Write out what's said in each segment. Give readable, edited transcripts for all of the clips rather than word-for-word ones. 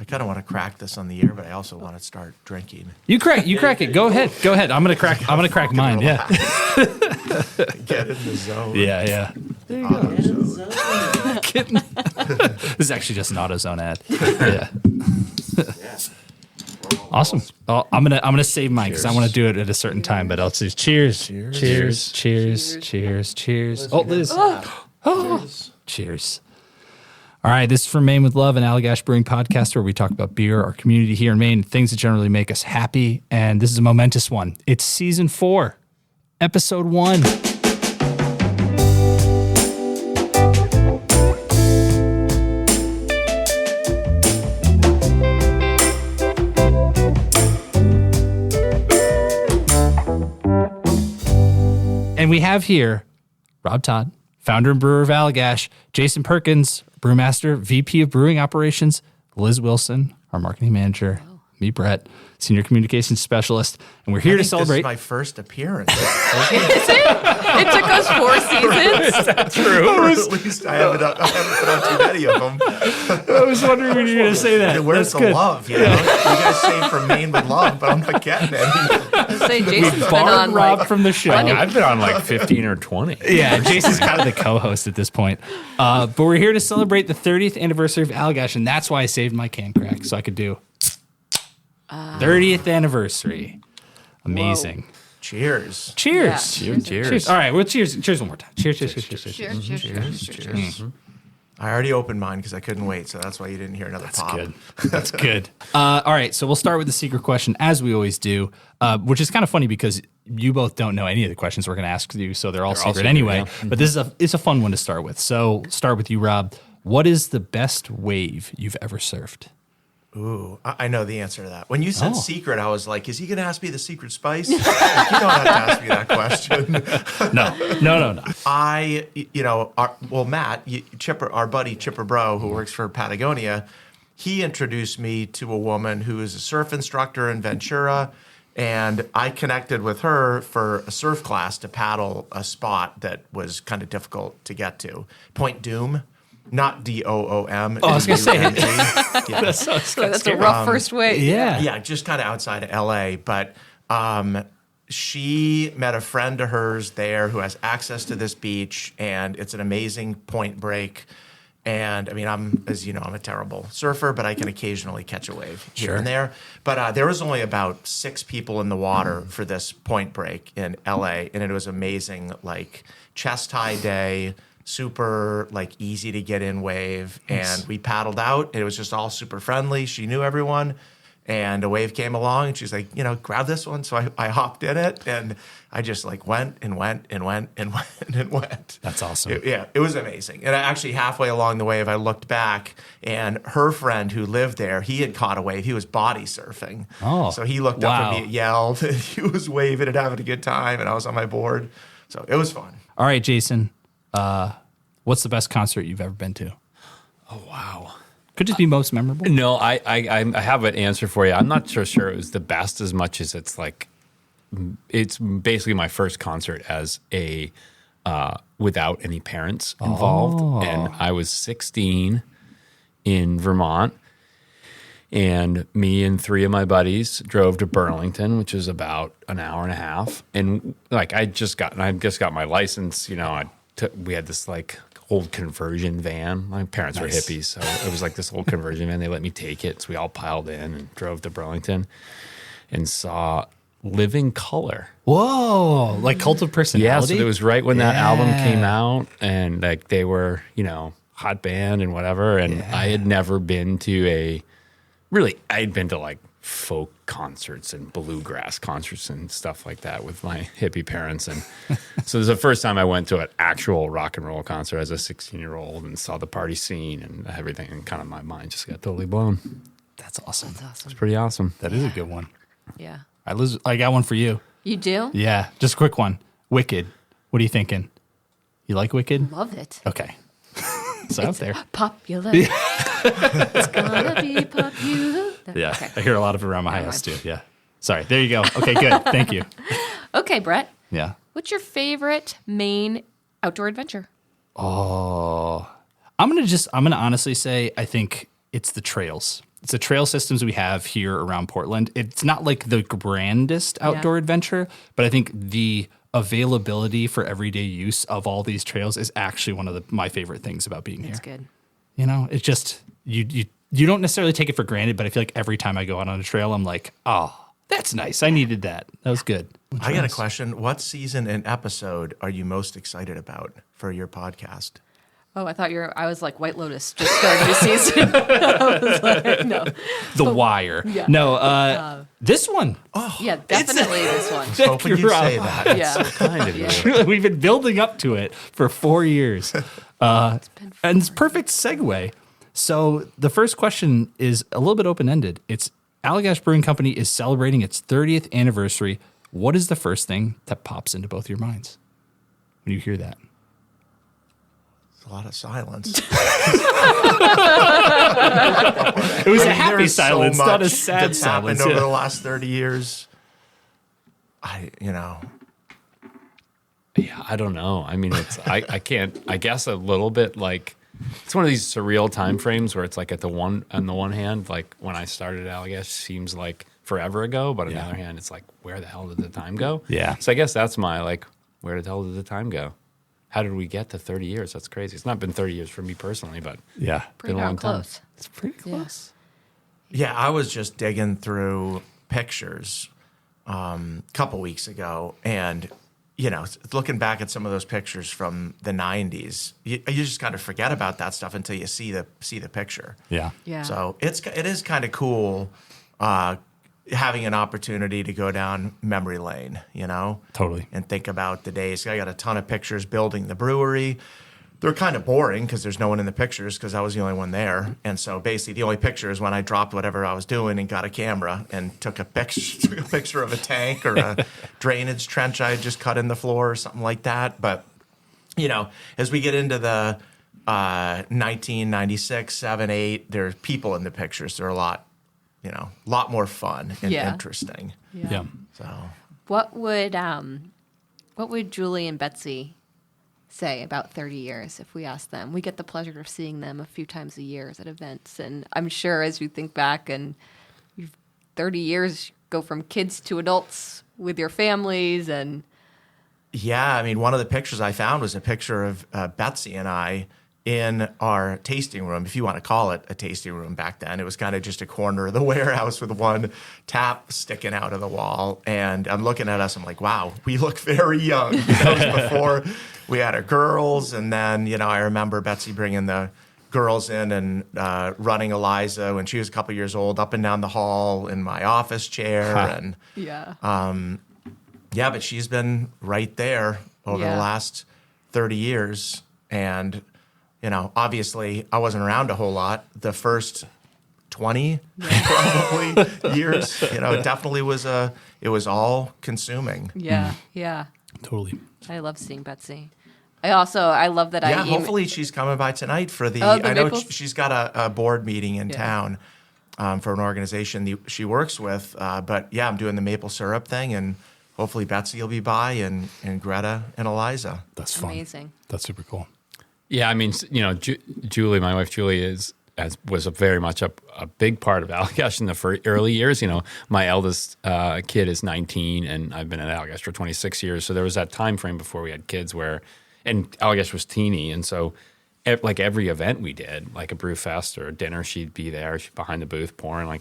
kind of want to crack this on the air, but I also want to start drinking. You crack it. Go ahead. I'm gonna crack mine. Yeah. Get in the zone. Yeah. There you go. This is actually just an AutoZone ad. Yeah. Awesome. Oh, I'm gonna save mine because I want to do it at a certain time. But I'll say cheers. Oh, Liz. Cheers. All right, this is from Maine with Love, an Allagash Brewing podcast where we talk about beer, our community here in Maine, things that generally make us happy. And this is a momentous one. It's season 4, episode 1. And we have here Rob Tod, founder and brewer of Allagash, Jason Perkins, brewmaster, VP of Brewing Operations, Liz Wilson, our marketing manager, me, Brett, senior communications specialist, and we're here to celebrate. This is my first appearance. Is it? It took us 4 seasons. Is that true? Or at least I haven't put on too many of them. I was wondering when you were going to say that. Where's the love? You know, you guys say from Maine with love, but I'm not getting any. Say Jason's been Barred on Rob like from the show. I've been on like 15 or 20. Yeah, Jason's kind of the co-host at this point. But we're here to celebrate the 30th anniversary of Allagash, and that's why I saved my can crack so I could do 30th anniversary. Amazing. Whoa. Cheers. Cheers. Yeah. Cheers. All right, well, cheers one more time. Cheers. Cheers. I already opened mine because I couldn't wait, so that's why you didn't hear another pop. Good. That's good. All right, so we'll start with the secret question, as we always do, which is kind of funny because you both don't know any of the questions we're going to ask you, so they're all secret anyway. Yeah. But this is it's a fun one to start with. So start with you, Rob. What is the best wave you've ever served? Ooh, I know the answer to that. When you said secret, I was like, is he going to ask me the secret spice? Like, you don't have to ask me that question. No. Matt, Chipper, our buddy Chipper Bro, who works for Patagonia, he introduced me to a woman who is a surf instructor in Ventura, and I connected with her for a surf class to paddle a spot that was kind of difficult to get to. Point Doom. Not DOOM. Oh, I was going to say. Yeah. That's a rough first wave. Yeah, just kind of outside of LA. But she met a friend of hers there who has access to this beach, and it's an amazing point break. And I mean, I'm a terrible surfer, but I can occasionally catch a wave here and there. But there was only about 6 people in the water for this point break in LA, and it was amazing, like chest high day. Super like easy to get in wave, and we paddled out. It was just all super friendly. She knew everyone, and a wave came along, and she's like, grab this one. So I hopped in it, and I just like went. That's awesome. It was amazing. And actually halfway along the wave, I looked back, and her friend who lived there, he had caught a wave. He was body surfing. Oh, so he looked up at me, yelled. He was waving and having a good time, and I was on my board. So it was fun. All right, Jason. What's the best concert you've ever been to? Oh, wow. Could just be most memorable. No, I have an answer for you. I'm not so sure it was the best as much as it's basically my first concert as a without any parents involved. And I was 16 in Vermont, and me and 3 of my buddies drove to Burlington, which is about an hour and a half. And like I just got my license, we had this like old conversion van. My parents were hippies, so it was like this old conversion van. They let me take it. So we all piled in and drove to Burlington and saw Living Color. Whoa, like Cult of Personality? Yeah, so it was right when that album came out, and like they were, hot band and whatever. And I had never been to I'd been to like folk concerts and bluegrass concerts and stuff like that with my hippie parents. And so it was the first time I went to an actual rock and roll concert as a 16-year-old and saw the party scene and everything, and kind of my mind just got totally blown. That's awesome. It's pretty awesome. That is a good one. Yeah. I got one for you. You do? Yeah, just a quick one. Wicked. What are you thinking? You like Wicked? Love it. Okay. It's out there. Popular. It's gonna be popular. Yeah, Okay. I hear a lot of it around my house too. Yeah. Sorry. There you go. Okay, good. Thank you. Okay, Brett. Yeah. What's your favorite Maine outdoor adventure? Oh, I'm gonna honestly say I think it's the trails. it's the trail systems we have here around Portland. It's not like the grandest outdoor adventure, but I think the availability for everyday use of all these trails is actually one of my favorite things about being here. It's good. You know, it's just you don't necessarily take it for granted, but I feel like every time I go out on a trail, I'm like, oh, that's nice. I needed that. That was good. I got a question. What season and episode are you most excited about for your podcast? Oh, I was like White Lotus just started the season. I was like, no. The Wire. Yeah. No, this one. Yeah, definitely this one. I was hoping you'd say Rob. that. Yeah. Kind of. Yeah. We've been building up to it for 4 years. And it's perfect segue. So the first question is a little bit open-ended. It's Allagash Brewing Company is celebrating its 30th anniversary. What is the first thing that pops into both your minds when you hear that? A lot of silence. It was a happy there's silence, so not a much sad that's silence. happened over the last 30 years. Yeah, I don't know. I mean, I can't. I guess a little bit like it's one of these surreal time frames where it's like on the one hand, like when I started Allagash seems like forever ago, but on the other hand, it's like where the hell did the time go? Yeah. So I guess that's my like, where the hell did the time go? How did we get to 30 years? That's crazy. It's not been 30 years for me personally, but Yeah. Pretty been a long darn time. close. It's pretty close. Yeah, I was just digging through pictures a couple weeks ago, and looking back at some of those pictures from the 90s, you just kind of forget about that stuff until you see the picture. Yeah. Yeah. So it is kind of cool having an opportunity to go down memory lane, Totally. and think about the days. I got a ton of pictures building the brewery. They're kind of boring because there's no one in the pictures because I was the only one there. And so basically the only picture is when I dropped whatever I was doing and got a camera and took a picture of a tank or a drainage trench I had just cut in the floor or something like that. But, as we get into the 1996, 7, 8, there's people in the pictures. They're a lot more fun and interesting. Yeah. So What would Julie and Betsy say about 30 years if we asked them? We get the pleasure of seeing them a few times a year at events, and I'm sure as you think back and 30 years go from kids to adults with your families and yeah, I mean, one of the pictures I found was a picture of Betsy and I in our tasting room, if you want to call it a tasting room back then. It was kind of just a corner of the warehouse with one tap sticking out of the wall. And I'm looking at us, I'm like, wow, we look very young. That was before we had our girls. And then, I remember Betsy bringing the girls in and running Eliza when she was a couple years old up and down the hall in my office chair. And but she's been right there over the last 30 years. And obviously I wasn't around a whole lot. The first 20 probably years, it definitely was it was all consuming. yeah. Totally. I love seeing Betsy. I love that Yeah, hopefully she's coming by tonight for the I know Maples? she's got a board meeting in town for an organization she works with. But yeah, I'm doing the maple syrup thing, and hopefully Betsy will be by and Greta and Eliza. That's fun. Amazing. That's super cool. yeah, I mean, Julie, my wife Julie was very much a big part of Allagash in the early years. My eldest kid is 19, and I've been at Allagash for 26 years. So there was that time frame before we had kids and Allagash was teeny, and so like every event we did, like a brew fest or a dinner, she'd be there. She'd behind the booth pouring. I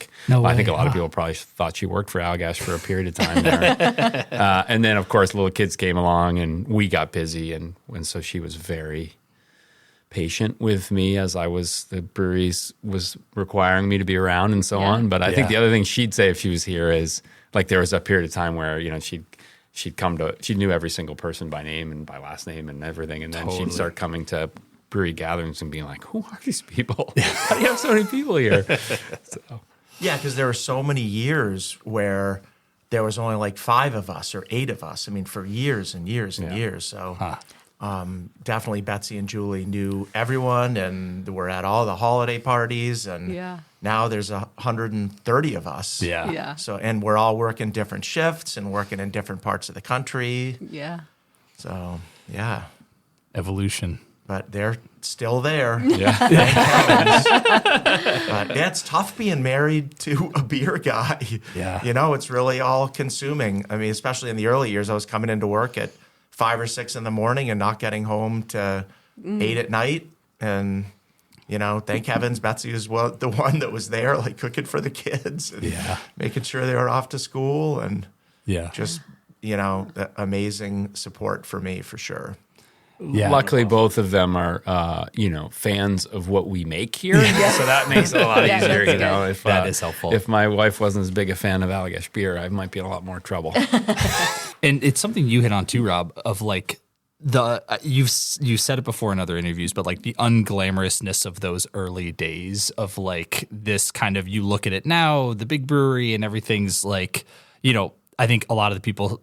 think a lot of people probably thought she worked for Allagash for a period of time there. And then of course little kids came along, and we got busy, and so she was very patient with me as the breweries was requiring me to be around and so on. But I think the other thing she'd say if she was here is like there was a period of time where she knew every single person by name and by last name and everything, and then she'd start coming to brewery gatherings and being like, who are these people? How do you have so many people here? Yeah, because there were so many years where there was only like 5 of us or 8 of us. I mean, for years and years and years. So definitely Betsy and Julie knew everyone, and were at all the holiday parties. And now there's 130 of us. Yeah. So, and we're all working different shifts and working in different parts of the country. Yeah. So, yeah. Evolution. but they're still there. Yeah. Thank heavens. But yeah, it's tough being married to a beer guy. Yeah. It's really all consuming. I mean, especially in the early years, I was coming into work at 5 or 6 in the morning and not getting home to 8 at night. And, thank heavens Betsy was the one that was there, like cooking for the kids and making sure they were off to school and just, amazing support for me for sure. Yeah. Luckily, both of them are, fans of what we make here, so that makes it a lot Yeah, easier. that's If That is helpful. If my wife wasn't as big a fan of Allagash beer, I might be in a lot more trouble. And it's something you hit on too, Rob, of like you said it before in other interviews, but like the unglamorousness of those early days of like this kind of, you look at it now, the big brewery and everything's like, I think a lot of the people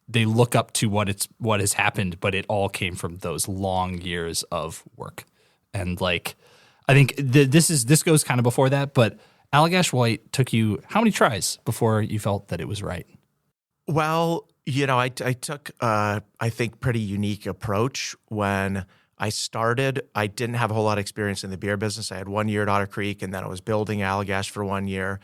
they look up to what has happened, but it all came from those long years of work. And like, I think this goes kind of before that, but Allagash White took you how many tries before you felt that it was right? Well, I took I think pretty unique approach when I started. I didn't have a whole lot of experience in the beer business. I had 1 year at Otter Creek, and then I was building Allagash for 1 year.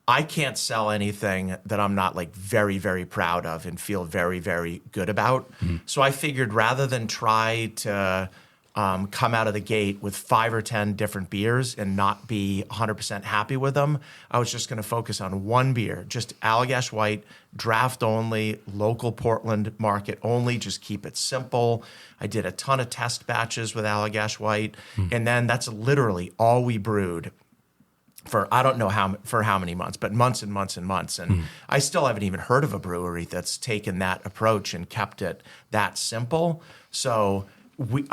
I can't sell anything that I'm not like very, very proud of and feel very, very good about. So I figured rather than try to come out of the gate with 5 or 10 different beers and not be 100% happy with them, I was just going to focus on one beer, just Allagash White, draft only, local Portland market only, just keep it simple. I did a ton of test batches with Allagash White, and then that's literally all we brewed for I don't know how many months, but months and months and months. And I still haven't even heard of a brewery that's taken that approach and kept it that simple. So we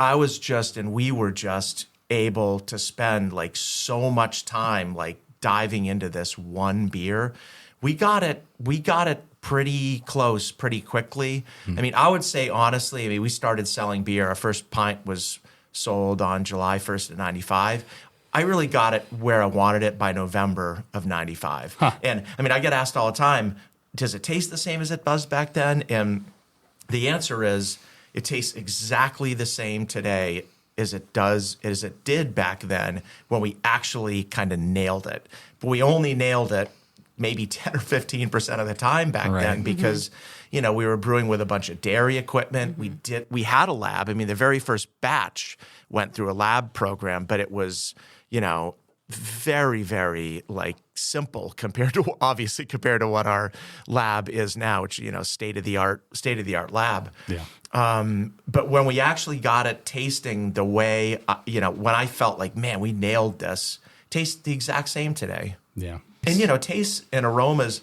were just able to spend like so much time like diving into this one beer. We got it pretty close pretty quickly. I mean, I would say honestly, we started selling beer. Our first pint was sold on July 1st of 95. I really got it where I wanted it by November of 95. And I get asked all the time, does it taste the same as it buzzed back then? And the answer is it tastes exactly the same today as it did back then when we actually kind of nailed it. But we only nailed it maybe 10 or 15% of the time back then because, we were brewing with a bunch of dairy equipment. We had a lab. The very first batch went through a lab program, but it was, very, very like simple compared to what our lab is now, which, state of the art lab. Yeah. But when we actually got it tasting the way, when I felt like, man, we nailed this, tastes the exact same today. Yeah. And, tastes and aromas,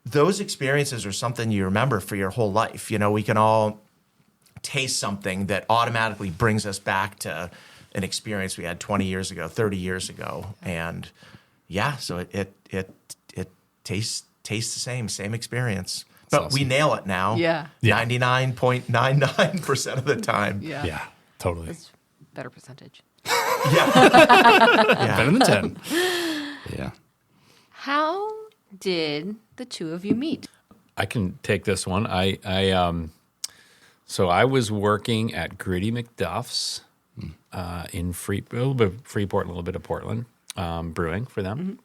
those experiences are something you remember for your whole life. We can all taste something that automatically brings us back to an experience we had 20 years ago, 30 years ago. And so it tastes the same experience. But awesome. We nail it now. Yeah. 99.99% of the time. Yeah. Yeah, totally. It's better percentage. Yeah. Better than 10. Yeah. How did the two of you meet? I can take this one. So I was working at Gritty McDuff's in Freeport, a little bit of Portland, brewing for them.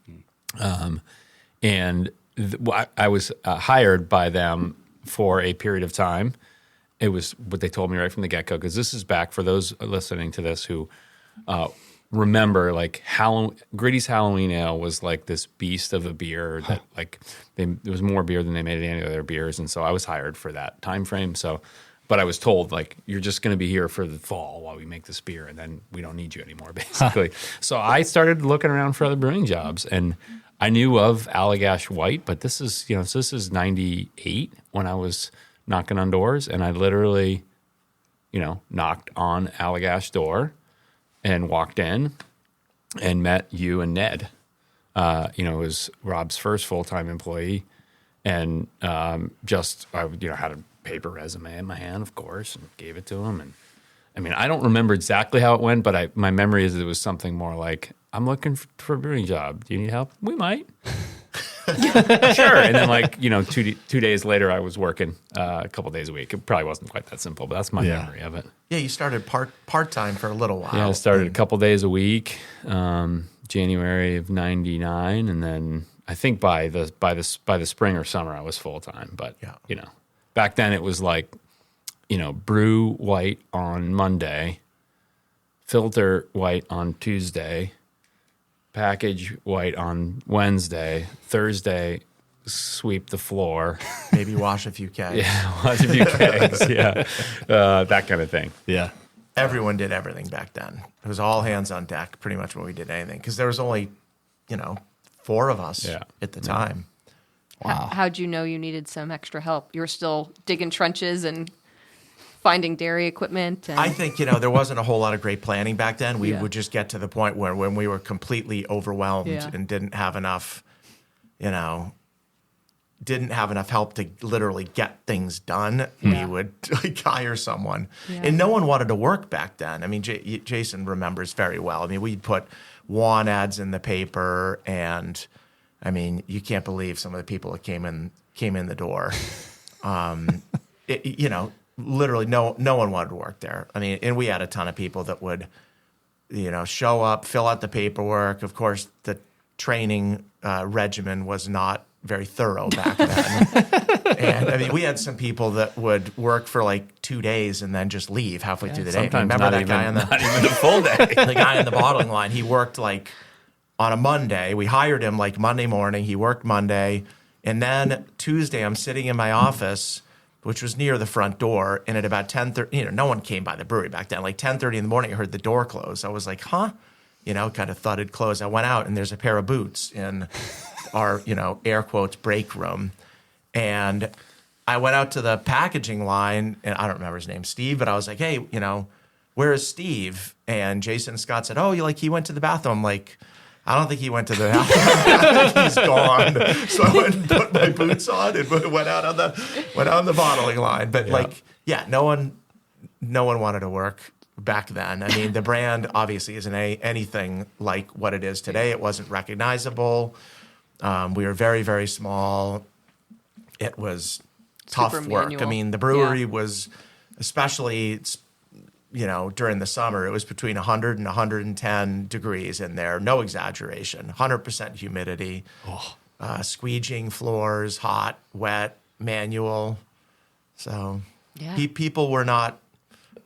And I was hired by them for a period of time. It was what they told me right from the get-go, because this is back for those listening to this who remember, like, Gritty's Halloween Ale was like this beast of a beer that like there was more beer than they made any of their beers, and so I was hired for that time frame. But I was told, like, you're just going to be here for the fall while we make this beer, and then we don't need you anymore, basically. So I started looking around for other brewing jobs, and I knew of Allagash White, but this is 98 when I was knocking on doors, and I literally, knocked on Allagash door and walked in and met you and Ned. It was Rob's first full-time employee, and I had a paper resume in my hand, of course, and gave it to him. And I don't remember exactly how it went, but my memory is it was something more like, I'm looking for a brewing job. Do you need help? We might. Sure. And then like, you know, 2 days later, I was working a couple days a week. It probably wasn't quite that simple, but that's my memory of it. Yeah, you started part-time for a little while. Yeah, I started a couple days a week, January of '99, and then I think by the spring or summer I was full-time. But, you know, back then it was like, you know, brew white on Monday, filter white on Tuesday, package white on Wednesday, Thursday sweep the floor. Maybe wash a few kegs. Yeah, wash a few kegs. Yeah, that kind of thing. Yeah. Everyone did everything back then. It was all hands on deck pretty much when we did anything because there was only, you know, 4 of us at the time. Wow. How'd you know you needed some extra help? You were still digging trenches and finding dairy equipment? And I think, you know, there wasn't a whole lot of great planning back then. We would just get to the point where when we were completely overwhelmed and didn't have enough, you know, didn't have enough help to literally get things done, we would like hire someone. Yeah. And no one wanted to work back then. I mean, Jason remembers very well. I mean, we'd put want ads in the paper, and I mean, you can't believe some of the people that came in the door. You know, literally no one wanted to work there. I mean, and we had a ton of people that would, you know, show up, fill out the paperwork. Of course, the training regimen was not very thorough back then. And I mean, we had some people that would work for like 2 days and then just leave halfway through the day. Sometimes Remember not that even, guy not even the full day. the guy in the bottling line? He worked like on a Monday. We hired him like Monday morning. He worked Monday. And then Tuesday, I'm sitting in my office, which was near the front door. And at about 10:30, you know, no one came by the brewery back then. Like 10:30 in the morning, I heard the door close. I was like, huh? You know, kind of thudded close. I went out and there's a pair of boots in our, you know, air quotes, break room. And I went out to the packaging line, and I don't remember his name, Steve, but I was like, hey, you know, where is Steve? And Jason and Scott said, oh, he went to the bathroom. I'm like, I don't think he went to the bathroom. He's gone. So I went and put my boots on and went out on the bottling line. But no one wanted to work back then. I mean, the brand obviously isn't anything like what it is today. It wasn't recognizable. We were very, very small. It was tough work. Manual. I mean, the brewery was, especially, you know, during the summer, it was between 100 and 110 degrees in there. No exaggeration. 100% humidity. Squeegeeing floors, hot, wet, manual. So people were not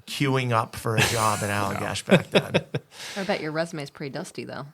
queuing up for a job at Allagash back then. I bet your resume is pretty dusty, though.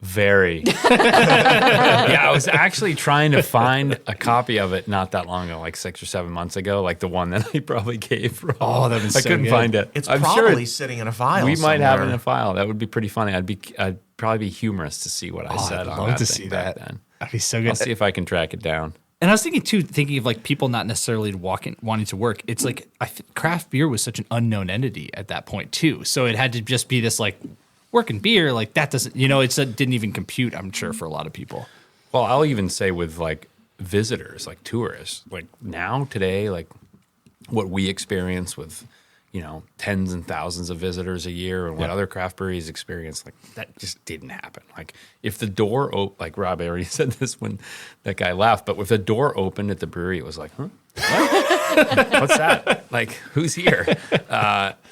Very. Yeah, I was actually trying to find a copy of it not that long ago, like 6 or 7 months ago, like the one that I probably gave Rob. Oh, that'd been so I couldn't good. find it. It's I'm probably sure sitting in a file we might have it in somewhere. a file. That would be pretty funny. I'd probably be humorous to see what I said I'd on love that to thing see back that. then. That'd be so good. I'll see if I can track it down. And I was thinking of like people not necessarily wanting to work. It's like craft beer was such an unknown entity at that point too. So it had to just be this like working beer, like that doesn't, you know, it didn't even compute, I'm sure, for a lot of people. Well, I'll even say with like visitors, like tourists, like now today, like what we experience with, you know, tens and thousands of visitors a year and what other craft breweries experience, like that just didn't happen. Like if the door like Rob already said this when that guy left, but if the door opened at the brewery, it was like, huh? What? What's that? Like, who's here?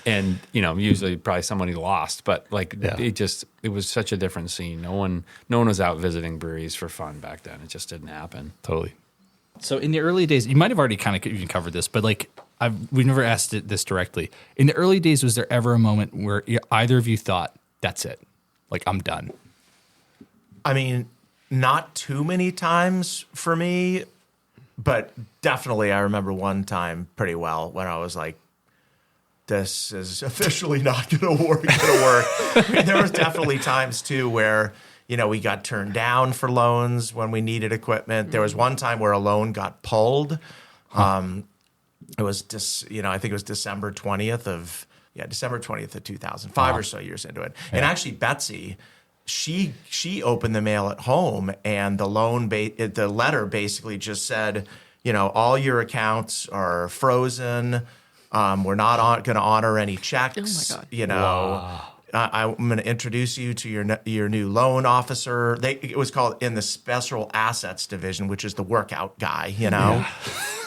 And, you know, usually probably somebody lost, but like it was such a different scene. No one was out visiting breweries for fun back then. It just didn't happen. Totally. So in the early days, you might have already kind of even covered this, but like we've never asked this directly. In the early days, was there ever a moment where either of you thought, that's it, like I'm done? I mean, not too many times for me, but definitely I remember one time pretty well when I was like, this is officially not going to work. I mean, there was definitely times too where, you know, we got turned down for loans when we needed equipment. There was one time where a loan got pulled. It was just, you know, I think it was December 20th of 2005 or so years into it. Yeah. And actually Betsy, she opened the mail at home, and the the letter basically just said, you know, all your accounts are frozen. We're not going to honor any checks. Oh my God. You know, I'm going to introduce you to your new loan officer. It was called in the special assets division, which is the workout guy, you know.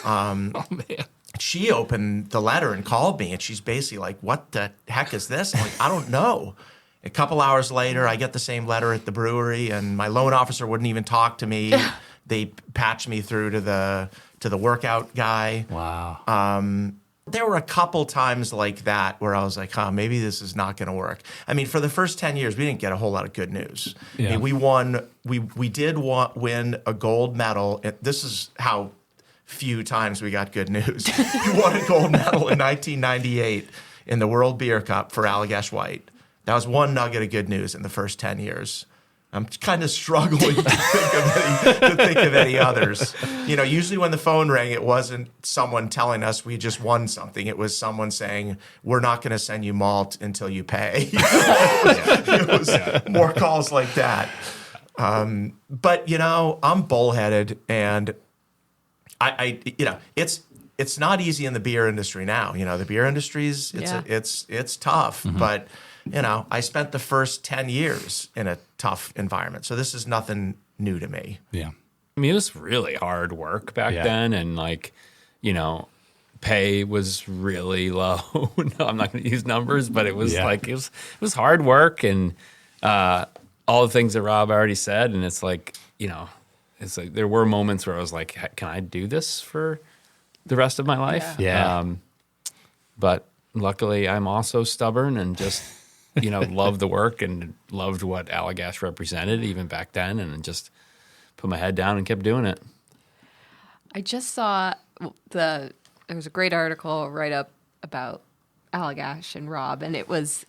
Oh man. She opened the letter and called me, and she's basically like, "What the heck is this?" I'm like, "I don't know." A couple hours later, I get the same letter at the brewery, and my loan officer wouldn't even talk to me. They patched me through to the workout guy. Wow. There were a couple times like that where I was like, maybe this is not going to work. I mean, for the first 10 years, we didn't get a whole lot of good news. Yeah. I mean, we did win a gold medal. This is how few times we got good news. We won a gold medal in 1998 in the World Beer Cup for Allagash White. That was one nugget of good news in the first 10 years. I'm kind of struggling to think of any others. You know, usually when the phone rang, it wasn't someone telling us we just won something. It was someone saying, "We're not going to send you malt until you pay." It was more calls like that. But you know, I'm bullheaded, and I you know, it's not easy in the beer industry now. You know, the beer industry's it's tough, but. You know, I spent the first 10 years in a tough environment. So this is nothing new to me. Yeah. I mean, it was really hard work back then. And like, you know, pay was really low. No, I'm not going to use numbers, but it was like, it was hard work and all the things that Rob already said. And it's like, you know, it's like there were moments where I was like, can I do this for the rest of my life? Yeah. But luckily I'm also stubborn and just, you know, loved the work and loved what Allagash represented even back then, and just put my head down and kept doing it. I just saw there was a great article write up about Allagash and Rob, and it was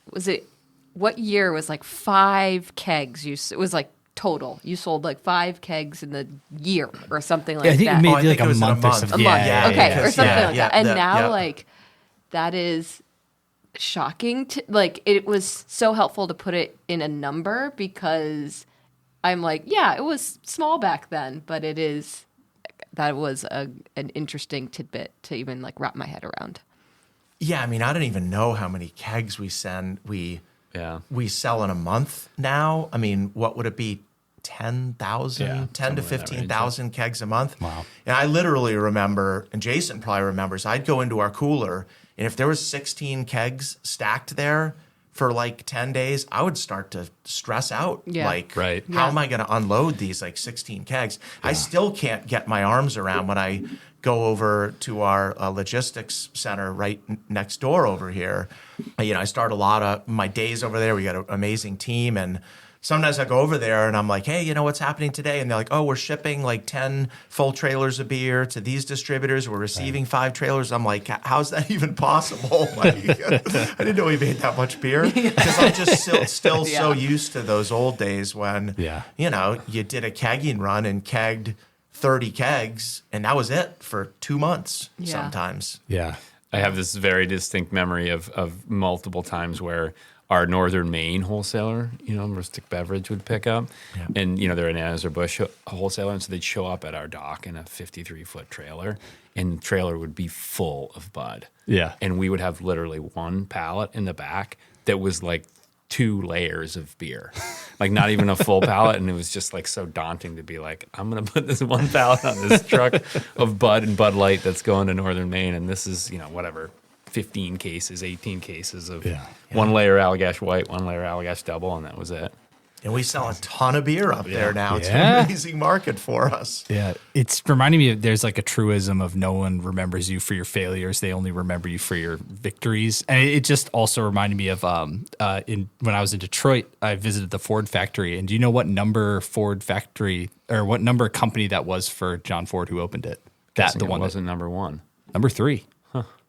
what year was like 5 kegs? It was like total. You sold like 5 kegs in the year or something like I think that. maybe like it a was in a month or month. something. A month, Yeah, okay, yeah, or something like yeah, that. And yeah, now, yeah. like, that is shocking. Like, it was so helpful to put it in a number because I'm like, yeah, it was small back then, but that was an interesting tidbit to even like wrap my head around. Yeah, I mean, I don't even know how many kegs we sell in a month now. I mean, what would it be? 10,000, Yeah, 10 to somewhere in that 15,000 kegs a month. Wow. And I literally remember, and Jason probably remembers, I'd go into our cooler, and if there was 16 kegs stacked there for like 10 days, I would start to stress out. Yeah. Like, Right. how am I going to unload these like 16 kegs? I still can't get my arms around when I go over to our logistics center right next door over here. You know, I start a lot of my days over there. We got an amazing team, and sometimes I go over there and I'm like, hey, you know what's happening today? And they're like, oh, we're shipping like 10 full trailers of beer to these distributors. We're receiving 5 trailers. I'm like, how's that even possible? Like, I didn't know we made that much beer because I'm just still so used to those old days when, you know, you did a kegging run and kegged 30 kegs and that was it for 2 months sometimes. Yeah. I have this very distinct memory of multiple times where our Northern Maine wholesaler, you know, Rustic Beverage would pick up. Yeah. And, you know, they're an Anheuser-Busch wholesaler, and so they'd show up at our dock in a 53-foot trailer, and the trailer would be full of Bud. Yeah. And we would have literally one pallet in the back that was like 2 layers of beer. Like not even a full pallet, and it was just like so daunting to be like, I'm going to put this one pallet on this truck of Bud and Bud Light that's going to Northern Maine, and this is, you know, whatever, 15 cases, 18 cases of 1 layer Allagash White, 1 layer Allagash Double, and that was it. And we sell a ton of beer up there now. It's an amazing market for us. Yeah. It's reminding me of there's like a truism of no one remembers you for your failures. They only remember you for your victories. And it just also reminded me of when I was in Detroit, I visited the Ford factory. And do you know what number Ford factory or what number company that was for John Ford who opened it? The one wasn't number 1. Number 3.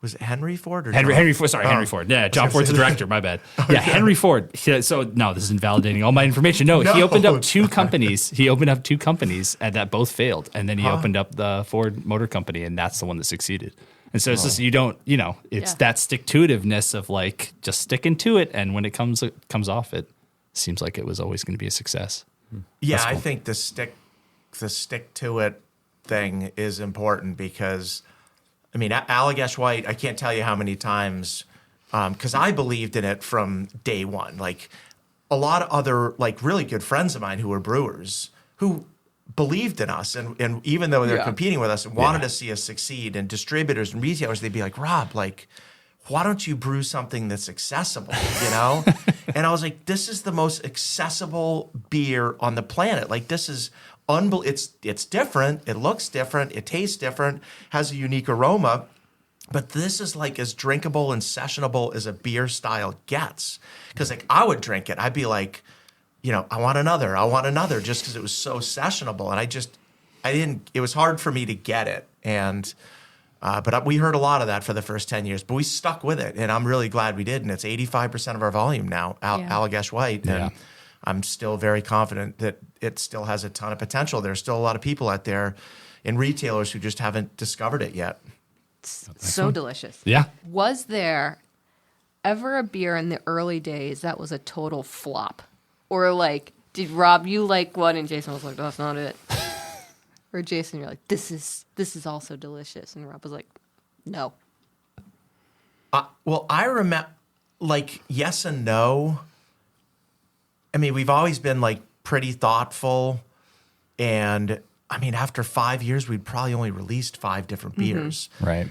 Was it Henry Ford or Henry Ford? Sorry, Henry Ford. Yeah, John Ford's the director. My bad. Yeah, Henry Ford. So no, this is invalidating all my information. No, he opened up 2 companies. He opened up 2 companies, and that both failed. And then he opened up the Ford Motor Company, and that's the one that succeeded. And so it's just it's that stick-to-itiveness of like just sticking to it, and when it comes off, it seems like it was always going to be a success. Yeah, cool. I think the stick to it thing is important because. I mean, Allagash White, I can't tell you how many times because I believed in it from day one. Like a lot of other like really good friends of mine who were brewers who believed in us, and even though they're competing with us and wanted to see us succeed, and distributors and retailers, they'd be like, Rob, like, why don't you brew something that's accessible, you know? And I was like, this is the most accessible beer on the planet. Like, this is it's different, it looks different, it tastes different, has a unique aroma, but this is like as drinkable and sessionable as a beer style gets. Because like I would drink it, I'd be like, you know, I want another, just because it was so sessionable. And it was hard for me to get it. And, but we heard a lot of that for the first 10 years, but we stuck with it. And I'm really glad we did. And it's 85% of our volume now, Allagash White. And I'm still very confident that it still has a ton of potential. There's still a lot of people out there and retailers who just haven't discovered it yet. It's so delicious. Yeah. Was there ever a beer in the early days that was a total flop? Or like, did Rob, you like one and Jason was like, that's not it? Or Jason, you're like, this is also delicious. And Rob was like, no. Well, I remember, like, yes and no. I mean, we've always been like pretty thoughtful. And I mean, after 5 years, we'd probably only released 5 different beers. Right.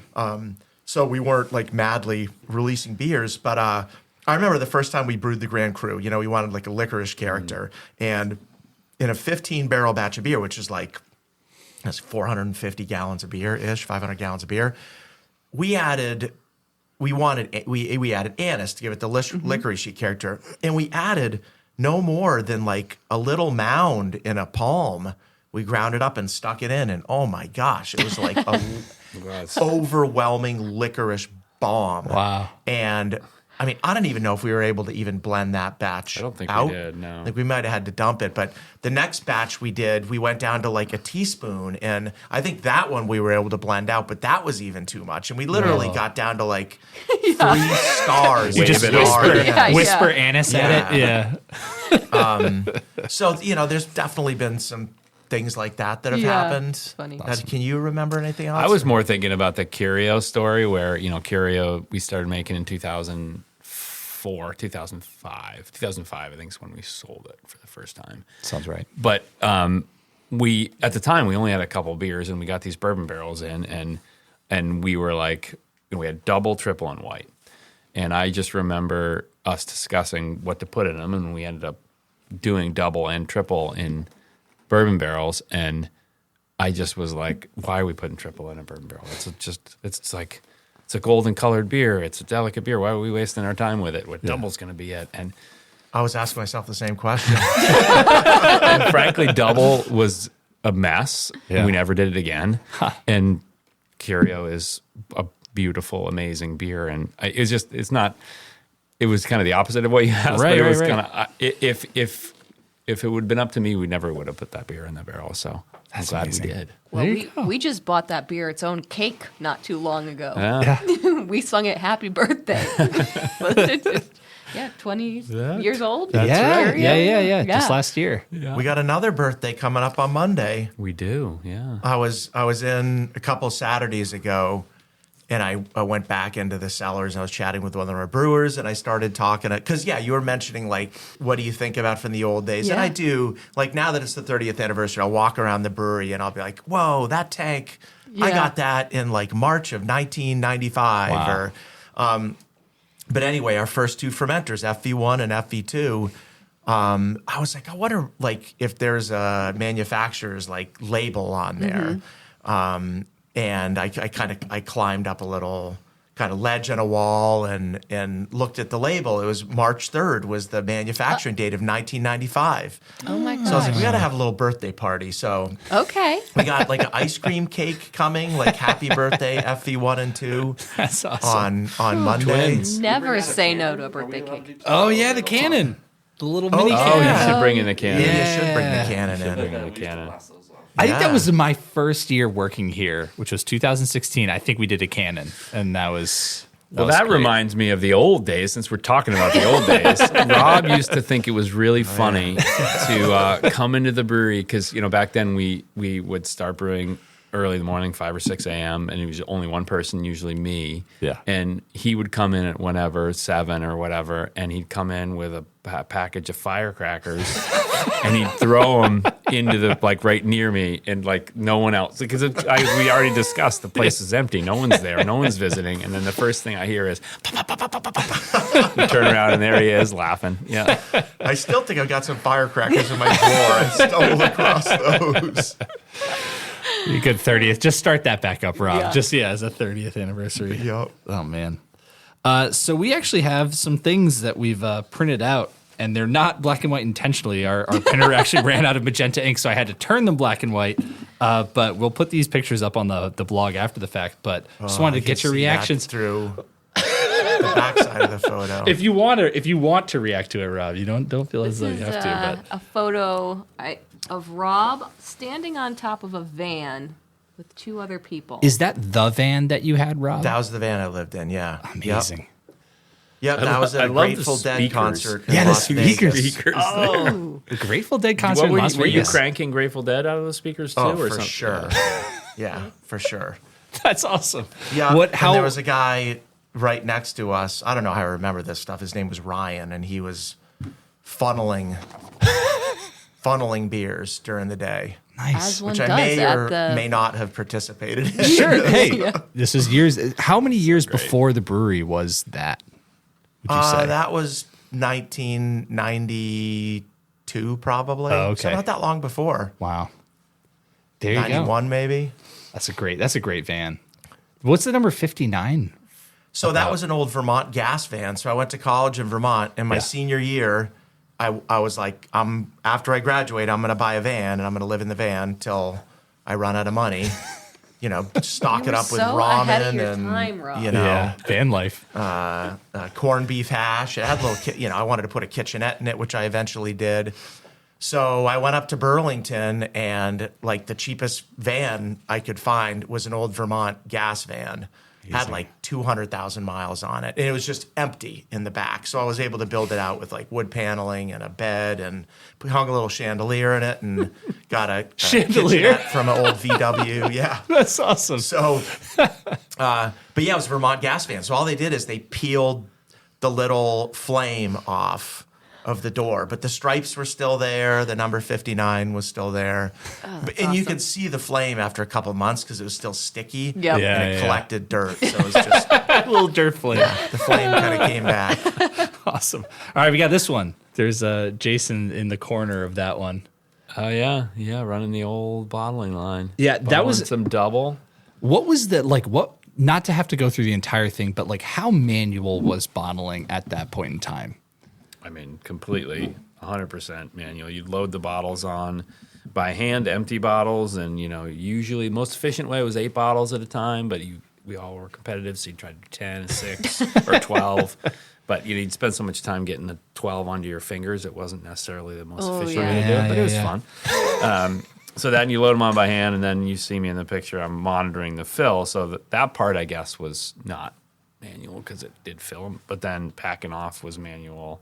So we weren't like madly releasing beers, but I remember the first time we brewed the Grand Cru, you know, we wanted like a licorice character. And in a 15-barrel batch of beer, which is like, that's 450 gallons of beer-ish, 500 gallons of beer, we added anise to give it the licorice character. And we added no more than like a little mound in a palm. We ground it up and stuck it in, and oh my gosh, it was like a overwhelming licorice bomb. Wow. And I mean, I don't even know if we were able to even blend that batch out. I don't think we did, no. Like we might have had to dump it. But the next batch we did, we went down to like a teaspoon. And I think that one we were able to blend out, but that was even too much. And we literally got down to like 3 stars. You just whisper anise at it. Yeah. So, you know, there's definitely been some things like that have happened. It's funny. Can you remember anything else? I was more thinking about the Curio story where, you know, Curio we started making in 2005, I think is when we sold it for the first time. Sounds right. But we, at the time, we only had a couple beers and we got these bourbon barrels in and we were like, you know, we had double, triple, and white. And I just remember us discussing what to put in them, and we ended up doing double and triple in bourbon barrels, and I just was like, why are we putting triple in a bourbon barrel? It's like, it's a golden colored beer. It's a delicate beer. Why are we wasting our time with it? What double's going to be it? And I was asking myself the same question. and frankly, double was a mess. Yeah. We never did it again. And Curio is a beautiful, amazing beer. And it was kind of the opposite of what you asked. Right, but it was right. kind of, if it would have been up to me, we never would have put that beer in the barrel. So I'm glad amazing. we did. Well, we just bought that beer its own cake not too long ago. Yeah. We sung it happy birthday. 20 years old. Yeah. Just last year. We got another birthday coming up on Monday. We do, yeah. I was in a couple Saturdays ago, and I went back into the cellars and I was chatting with one of our brewers, and I started talking because you were mentioning like, what do you think about from the old days? Yeah. And I do, like, now that it's the 30th anniversary, I'll walk around the brewery and I'll be like, whoa, that tank, I got that in like March of 1995. Wow. Or but anyway, our first 2 fermenters, FV1 and FV2, I was like, I wonder like if there's a manufacturer's like label on there. And I climbed up a little kind of ledge on a wall and looked at the label. It was March 3rd was the manufacturing date of 1995. Oh my gosh. So I was like, we got to have a little birthday party. So Okay. we got like an ice cream cake coming, like happy birthday FV1 and 2 That's awesome. on Monday. Twins. Never say no to a birthday cake. Oh, yeah, the cannon. The little mini yeah. cannon. Oh, you should bring in the cannon. Yeah, you should bring the cannon in. Bring in the cannon. I think that Yeah. was my first year working here, which was 2016. I think we did a cannon, and that was Well, was that great. reminds me of the old days, since we're talking about the old days. Rob used to think it was really funny to come into the brewery because, you know, back then we would start brewing early in the morning, 5 or 6 a.m., and it was only one person, usually me. Yeah. And he would come in at whenever, 7 or whatever, and he'd come in with a package of firecrackers, and he'd throw them into the, like, right near me, and, like, no one else. Because we already discussed the place is empty. No one's there. No one's visiting. And then the first thing I hear is, pop, pop, pop, pop, pop, pop. You turn around, and there he is laughing. Yeah. I still think I've got some firecrackers in my drawer. I stumbled across those. You good 30th. Just start that back up, Rob. Just as a 30th anniversary. Yep. Oh man. So we actually have some things that we've printed out, and they're not black and white intentionally. Our printer actually ran out of magenta ink, so I had to turn them black and white. But we'll put these pictures up on the blog after the fact. But just wanted to get your reactions through the backside of the photo. If you want to react to it, Rob, you don't feel as though you have to. But A photo of Rob standing on top of a van with 2 other people. is that the van that you had, Rob? That was the van I lived in, yeah. Amazing. Yep, that was I a love the Grateful Dead speakers. concert in Yeah, the Las Vegas. Speakers. Oh, the Grateful Dead concert in Las Were you Vegas. cranking Grateful Dead out of the speakers too, Oh, or for something? sure. Yeah, for sure. That's awesome. Yeah, How and there was a guy right next to us. I don't know how I remember this stuff. His name was Ryan, and he was funneling beers during the day, nice. As one which does I may at or the may not have participated in. Sure. Hey, this is years. How many years before the brewery was that? Would you say? That was 1992, probably. Oh, okay. So not that long before. Wow. There you go. 91, maybe. That's a great van. What's the number 59? So that was an old Vermont gas van. So I went to college in Vermont, and my senior year, I was like, after I graduate, I'm going to buy a van, and I'm going to live in the van till I run out of money. Stock it up with so ramen ahead of your and time, Rob. Van life. corned beef hash. It had a little, I wanted to put a kitchenette in it, which I eventually did. So I went up to Burlington, and like the cheapest van I could find was an old Vermont gas van. Had like 200,000 miles on it. And it was just empty in the back. So I was able to build it out with like wood paneling and a bed, and we hung a little chandelier in it, and got a Chandelier? kitchenette from an old VW. Yeah. That's awesome. So, but yeah, it was a Vermont gas van. So all they did is they peeled the little flame off of the door, but the stripes were still there. The number 59 was still there. And you could see the flame after a couple of months because it was still sticky. Yep. Yeah. And it collected dirt. So it was just, A little dirt flame. the flame kind of came back. Awesome. All right, we got this one. There's Jason in the corner of that one. Oh yeah, running the old bottling line. Yeah, that was- Bottling some double. What was the what? Not to have to go through the entire thing, but like how manual was bottling at that point in time? I mean, completely 100% manual. You'd load the bottles on by hand, empty bottles, and usually the most efficient way was 8 bottles at a time. But we all were competitive, so you tried to do 10, 6, or 12. But you'd spend so much time getting the 12 onto your fingers, it wasn't necessarily the most efficient way to do it, but it was fun. So then you load them on by hand, and then you see me in the picture. I'm monitoring the fill, so that part, I guess, was not manual because it did fill. But then packing off was manual.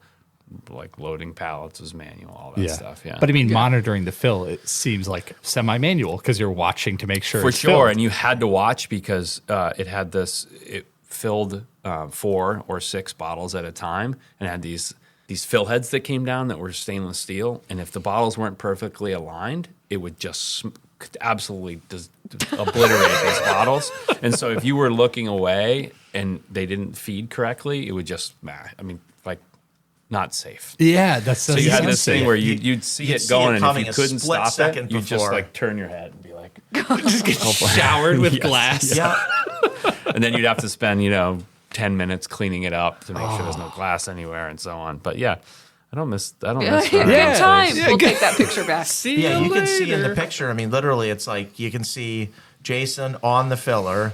Like loading pallets was manual, all that stuff. Yeah, But I mean, monitoring the fill, it seems like semi-manual because you're watching to make sure for it's sure. filled. And you had to watch because it filled 4 or 6 bottles at a time, and had these fill heads that came down that were stainless steel. And if the bottles weren't perfectly aligned, it would just absolutely obliterate these bottles. And so if you were looking away and they didn't feed correctly, it would just not safe. Yeah, that's So you had this thing where you'd see You'd it see going, it and coming if a you couldn't split stop it, second you'd just before. like turn your head and be like, just get showered with glass. Yeah. and then you'd have to spend 10 minutes cleaning it up to make sure there's no glass anywhere and so on. But yeah, I don't miss. Good Yeah. time. Yeah, We'll good- take that picture back. See Yeah, you you can see in the later. picture. I mean, literally, it's like you can see Jason on the filler,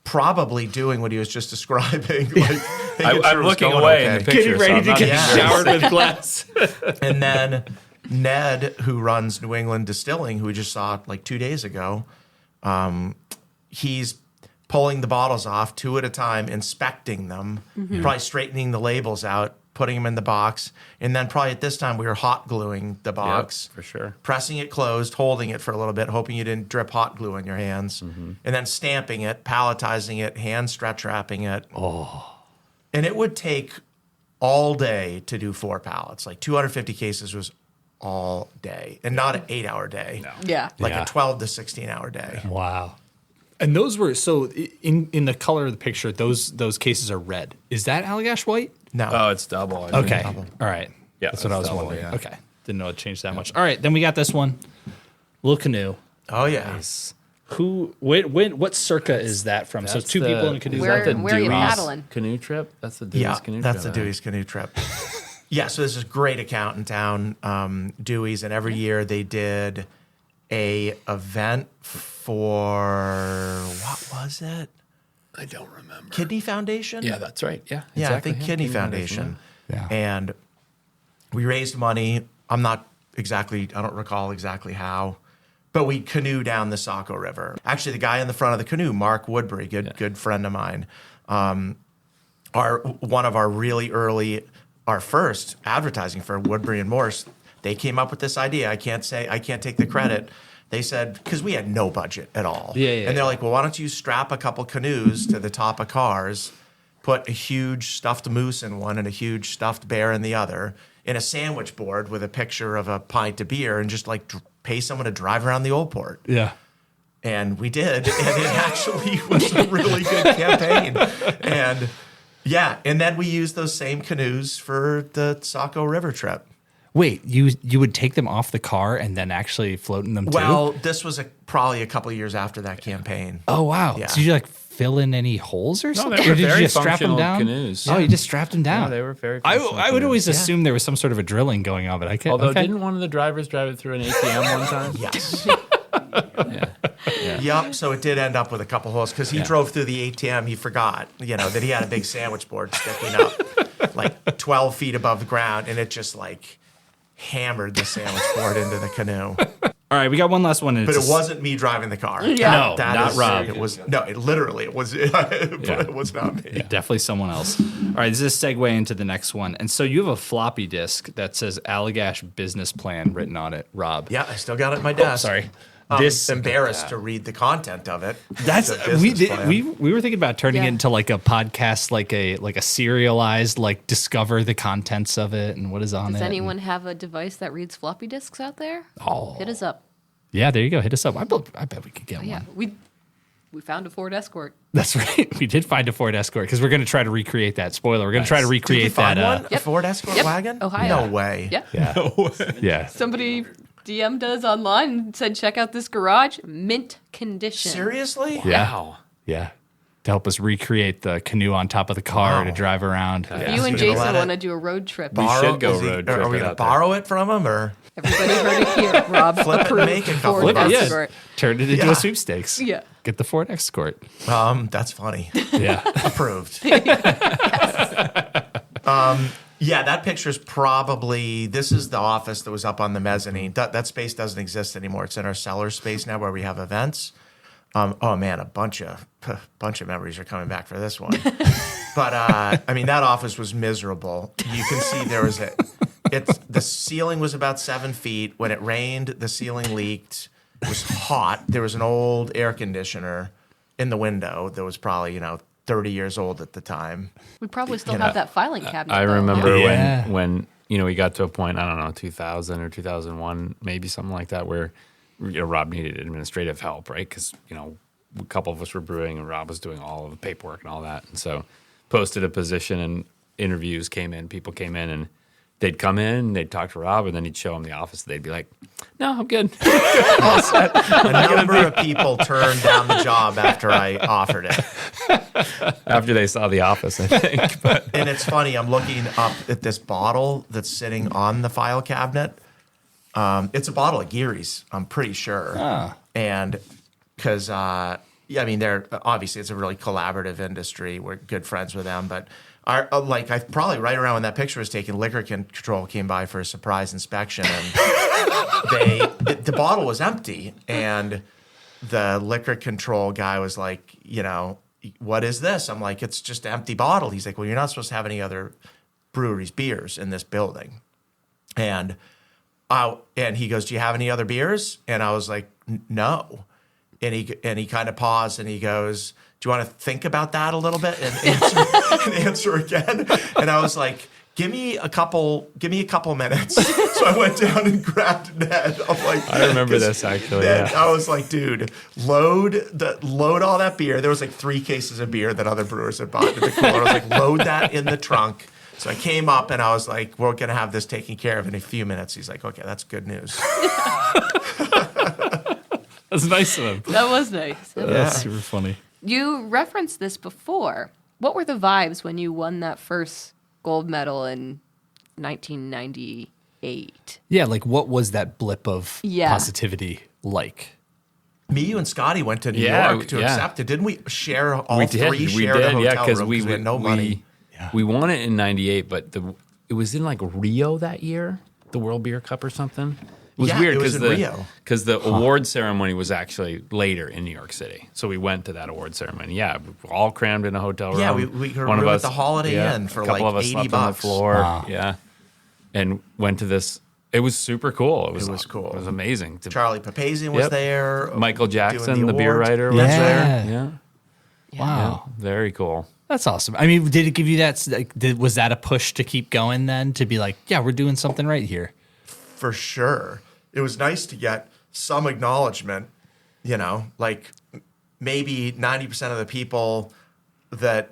probably doing what he was just describing. Like, making sure I'm it was looking going away okay. in the picture. Getting ready so I'm to not get Yeah. showered with glass. And then Ned, who runs New England Distilling, who we just saw like 2 days ago, he's pulling the bottles off 2 at a time, inspecting them, probably straightening the labels out putting them in the box. And then probably at this time, we were hot gluing the box. for sure. Pressing it closed, holding it for a little bit, hoping you didn't drip hot glue on your hands. And then stamping it, palletizing it, hand stretch wrapping it. Oh. And it would take all day to do 4 pallets. Like 250 cases was all day. And not an 8-hour day. No. Yeah. Like a 12 to 16-hour day. Wow. And those were so in the color of the picture, those cases are red. Is that Allagash White? No. Oh, it's double. Okay. All right. Yeah, that's what I was double, wondering. yeah. Okay. Didn't know it changed that much. All right. Then we got this one. Little canoe. Oh, yeah. What circa is that from? So That's two people in a canoe. Where- Is that the where are you Dewey's paddling? canoe trip? That's the Dewey's canoe trip. That's the Dewey's canoe trip. Yeah, so there's this great account in town, Dewey's, and every year they did a event for, what was it? I don't remember. Kidney Foundation? Yeah, that's right. Yeah, Yeah, exactly. I think Kidney Foundation. Yeah. And we raised money. I don't recall exactly how, but we canoe down the Saco River. Actually, the guy in the front of the canoe, Mark Woodbury, good friend of mine, one of our really early, our first advertising for Woodbury and Morse. They came up with this idea. I can't take the credit. They said, because we had no budget at all. And they're like, well, why don't you strap a couple canoes to the top of cars, put a huge stuffed moose in one and a huge stuffed bear in the other, in a sandwich board with a picture of a pint of beer, and just like pay someone to drive around the old port. Yeah. And we did, and it actually was a really good campaign. And yeah, and then we used those same canoes for the Saco River trip. Wait, you would take them off the car and then actually float in them too? Well, this was probably a couple of years after that campaign. Oh wow! Yeah. So did you like fill in any holes or something? they were Or did very you just strap them functional down? canoes. Oh, you just strapped them down. Yeah, they were very I functional would canoes. always assume there was some sort of a drilling going on, but I can't. Although, okay. didn't one of the drivers drive it through an ATM one time? Yes. Yeah. Yep. So it did end up with a couple holes because he drove through the ATM. He forgot, that he had a big sandwich board sticking up like 12 feet above the ground, and it just like hammered the sandwich board into the canoe. All right, we got one last one. And But it wasn't me driving the car. Yeah. No, That not is- Rob. It was it was it was not me. Definitely someone else. All right, this is a segue into the next one. And so you have a floppy disk that says Allagash Business Plan written on it, Rob. Yeah, I still got it at my desk. Sorry. I'm embarrassed to read the content of it. That's It's a business plan. we were thinking about turning Yeah. it into like a podcast, like a serialized, like discover the contents of it and what is on it. Does anyone have a device that reads floppy disks out there? Oh. Hit us up. Yeah, there you go. Hit us up. I bet we could get Yeah, one. we found a Ford Escort. That's right. We did find a Ford Escort because we're going to try to recreate that. Spoiler: we're going to try to Did you recreate find that. one? A Ford Escort Yep. wagon? Ohio. No way. Yep. Yeah. Somebody DM'd us online and said, check out this garage. Mint condition. Seriously? Wow. Yeah. To help us recreate the canoe on top of the car Wow. to drive around. If Yeah. you and So you're gonna Jason let it want to do a road trip, should go is he- road Are trip we it going to out there. borrow it from him or? everybody heard it here. Rob Flip it and approved make a couple Ford of Yeah. Escort. Turn it into Yeah. a sweepstakes. Yeah. Get the Ford Escort. That's funny. Yeah. Approved. Yeah, that picture's probably, this is the office that was up on the mezzanine. That space doesn't exist anymore. It's in our cellar space now where we have events. Oh man, a bunch of memories are coming back for this one. But that office was miserable. You can see there was the ceiling was about 7 feet. When it rained, the ceiling leaked. It was hot. There was an old air conditioner in the window that was probably 30 years old at the time. We probably still have that filing cabinet. I though, remember huh? Yeah. when we got to a point, I don't know, 2000 or 2001, maybe something like that, where Rob needed administrative help, right? Because a couple of us were brewing, and Rob was doing all of the paperwork and all that, and so posted a position, and interviews came in. People came in, and they'd come in, they'd talk to Rob, and then he'd show them the office. They'd be like, "No, I'm good." All set. A number of people turned down the job after I offered it. After they saw the office, I think. But And it's funny, I'm looking up at this bottle that's sitting on the file cabinet. It's a bottle of Geary's, I'm pretty sure. And because, they're obviously it's a really collaborative industry. We're good friends with them. But I probably right around when that picture was taken, Liquor Control came by for a surprise inspection. And the bottle was empty. And the Liquor Control guy was like, what is this? I'm like, it's just an empty bottle. He's like, well, you're not supposed to have any other brewery's beers in this building. And he goes, "Do you have any other beers?" And I was like, "No." And he kind of paused and he goes, "Do you want to think about that a little bit and answer again?" And I was like, Give me a couple minutes. So I went down and grabbed Ned. I'm like, I remember this actually. Ned, Yeah. I was like, dude, load all that beer. There was like 3 cases of beer that other brewers had bought in the cooler. I was like, load that in the trunk. So I came up and I was like, we're gonna have this taken care of in a few minutes. He's like, okay, that's good news. That's nice of him. That was nice. That's super funny. You referenced this before. What were the vibes when you won that first gold medal in 1998? Yeah, like what was that blip of Yeah. positivity like? Me, you, and Scotty went to New Yeah, York to yeah. accept it. Didn't we share all we three? did, Shared a hotel yeah, because room we had no money. We won it in '98, but it was in like Rio that year, the World Beer Cup or something. It was Yeah, weird it was in Rio. because the award ceremony was actually later in New York City, so we went to that award ceremony. Yeah, we were all crammed in a hotel room. Yeah, we were at the Holiday Inn for a couple like of us $80. slept on the floor. Wow. Yeah, and went to this. It was super cool. It was cool. It was amazing. Charlie Papazian was Yep. there. Michael doing Jackson, the beer awards. writer, was Yeah. there. Yeah, Wow. very cool. That's awesome. I mean, did it give you that, was that a push to keep going then? To be like, yeah, we're doing something right here. For sure. It was nice to get some acknowledgement, like maybe 90% of the people that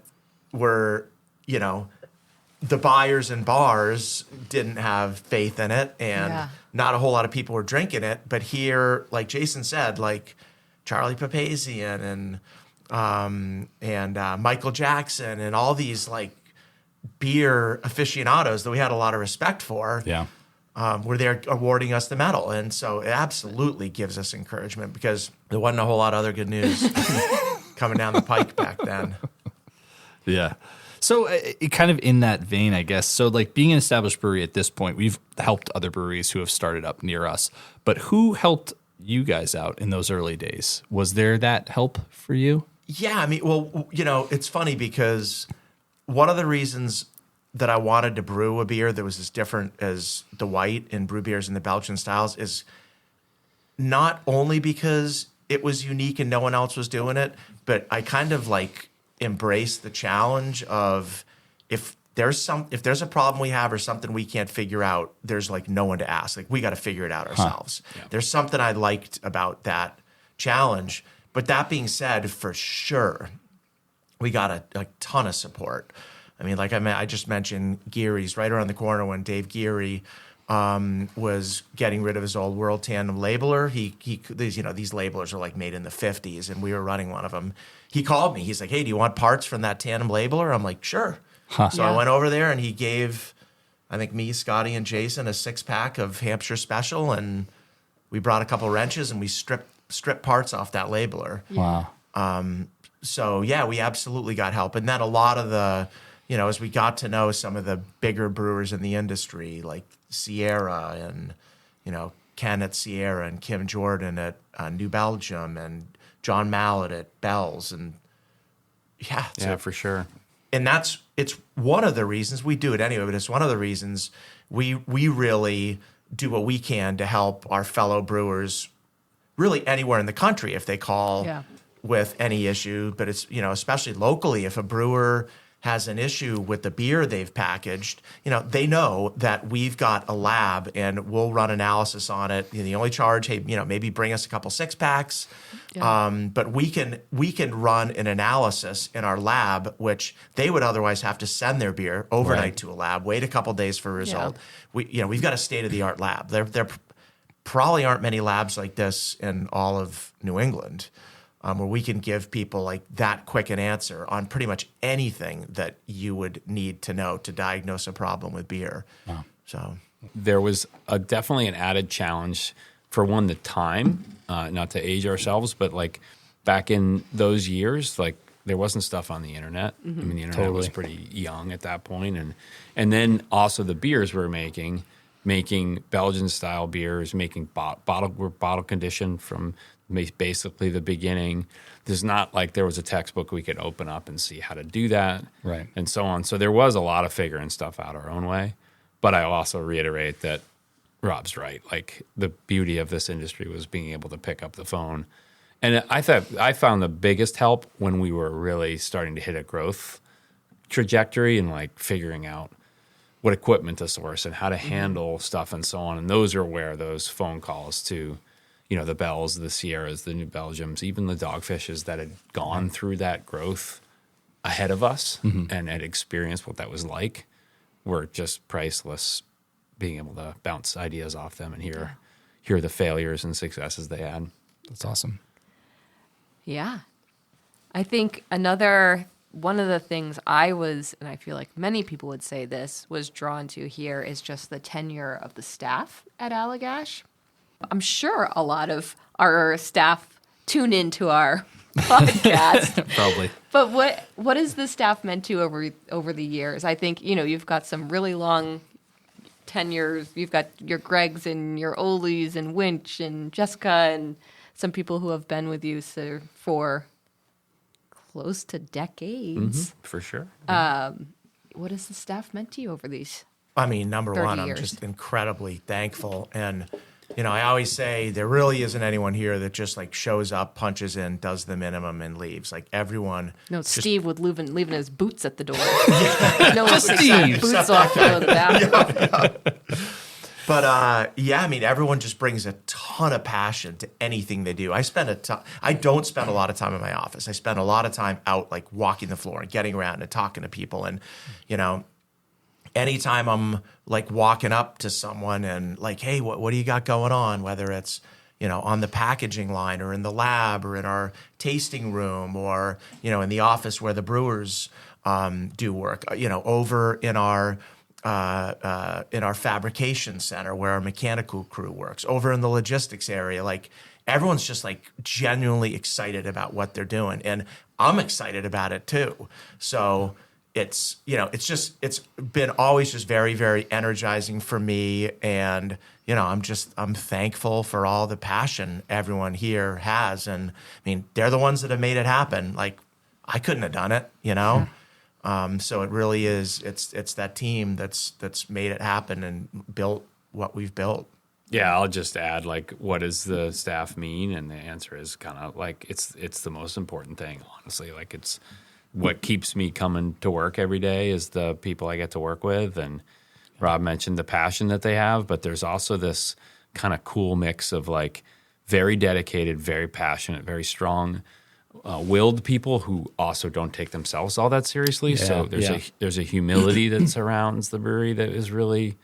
were, the buyers in bars didn't have faith in it, and Yeah. not a whole lot of people were drinking it. But here, like Jason said, like Charlie Papazian and Michael Jackson and all these like beer aficionados that we had a lot of respect for. Yeah. Were there awarding us the medal. And so it absolutely gives us encouragement because there wasn't a whole lot of other good news coming down the pike back then. Yeah. So it kind of in that vein, I guess. So like being an established brewery at this point, we've helped other breweries who have started up near us. But who helped you guys out in those early days? Was there that help for you? Yeah, I mean, well, it's funny because one of the reasons that I wanted to brew a beer that was as different as the white and brew beers in the Belgian styles is not only because it was unique and no one else was doing it, but I kind of like embraced the challenge of if there's a problem we have or something we can't figure out, there's like no one to ask. Like we got to figure it out ourselves. Yeah. There's something I liked about that challenge. But that being said, for sure, we got a ton of support. I mean, like I just mentioned Geary's right around the corner when Dave Geary was getting rid of his old World Tandem labeler. These labelers are like made in the 50s, and we were running one of them. He called me. He's like, "Hey, do you want parts from that tandem labeler?" I'm like, "Sure." So I went over there, and he gave, I think, me, Scotty, and Jason a 6-pack of Hampshire Special, and we brought a couple wrenches, and we stripped parts off that labeler. Wow. So yeah, we absolutely got help, and then a lot of the, as we got to know some of the bigger brewers in the industry, like Sierra and, Ken at Sierra and Kim Jordan at New Belgium and John Mallet at Bell's, and Yeah, for sure. and it's one of the reasons we do it anyway, but it's one of the reasons we really do what we can to help our fellow brewers really anywhere in the country if they call with any issue. But it's, especially locally, if a brewer has an issue with the beer they've packaged, they know that we've got a lab and we'll run analysis on it. The only charge, hey, maybe bring us a couple 6-packs. But we can run an analysis in our lab, which they would otherwise have to send their beer overnight to a lab, wait a couple days for a result. We've got a state-of-the-art lab. There probably aren't many labs like this in all of New England. Where we can give people like that quick an answer on pretty much anything that you would need to know to diagnose a problem with beer. Wow. So there was definitely an added challenge for one, the time, not to age ourselves, but like back in those years, like there wasn't stuff on the internet. I mean, the internet was pretty young at that point. And then also the beers we're making, making Belgian style beers, making we're bottle conditioned from basically the beginning. There's not like there was a textbook we could open up and see how to do that, Right. and so on. So there was a lot of figuring stuff out our own way. But I also reiterate that Rob's right. Like the beauty of this industry was being able to pick up the phone. And I found the biggest help when we were really starting to hit a growth trajectory and like figuring out what equipment to source and how to handle stuff and so on. And those are where those phone calls to, the Bells, the Sierras, the New Belgiums, even the Dogfishes that had gone through that growth ahead of us and had experienced what that was like were just priceless, being able to bounce ideas off them and hear the failures and successes they had. That's awesome. Yeah. I think one of the things I was, and I feel like many people would say this, was drawn to here is just the tenure of the staff at Allagash. I'm sure a lot of our staff tune into our podcast. Probably. But what has the staff meant to over the years? I think, you've got some really long tenures. You've got your Gregs and your Olis and Winch and Jessica and some people who have been with you for close to decades. For sure. What has the staff meant to you over these? I mean, number 30 one, I'm years. just incredibly thankful. And, I always say there really isn't anyone here that just like shows up, punches in, does the minimum and leaves. Like everyone. No, just, Steve would leaving his boots at the door. No one takes his boots off to go to the bathroom. But I mean, everyone just brings a ton of passion to anything they do. I don't spend a lot of time in my office. I spend a lot of time out, like walking the floor and getting around and talking to people. And, anytime I'm like walking up to someone and like, hey, what do you got going on? Whether it's, on the packaging line or in the lab or in our tasting room or, in the office where the brewers do work, over in our fabrication center where our mechanical crew works, over in the logistics area. Like everyone's just like genuinely excited about what they're doing. And I'm excited about it too. So it's been always just very, very energizing for me. And, I'm thankful for all the passion everyone here has. And I mean, they're the ones that have made it happen. Like I couldn't have done it, So it really is. It's that team that's made it happen and built what we've built. Yeah, I'll just add, like, what does the staff mean? And the answer is kind of like it's the most important thing, honestly. Like it's what keeps me coming to work every day is the people I get to work with. And Rob mentioned the passion that they have, but there's also this kind of cool mix of like very dedicated, very passionate, very strong. Willed people who also don't take themselves all that seriously. So there's a humility that surrounds the brewery that is really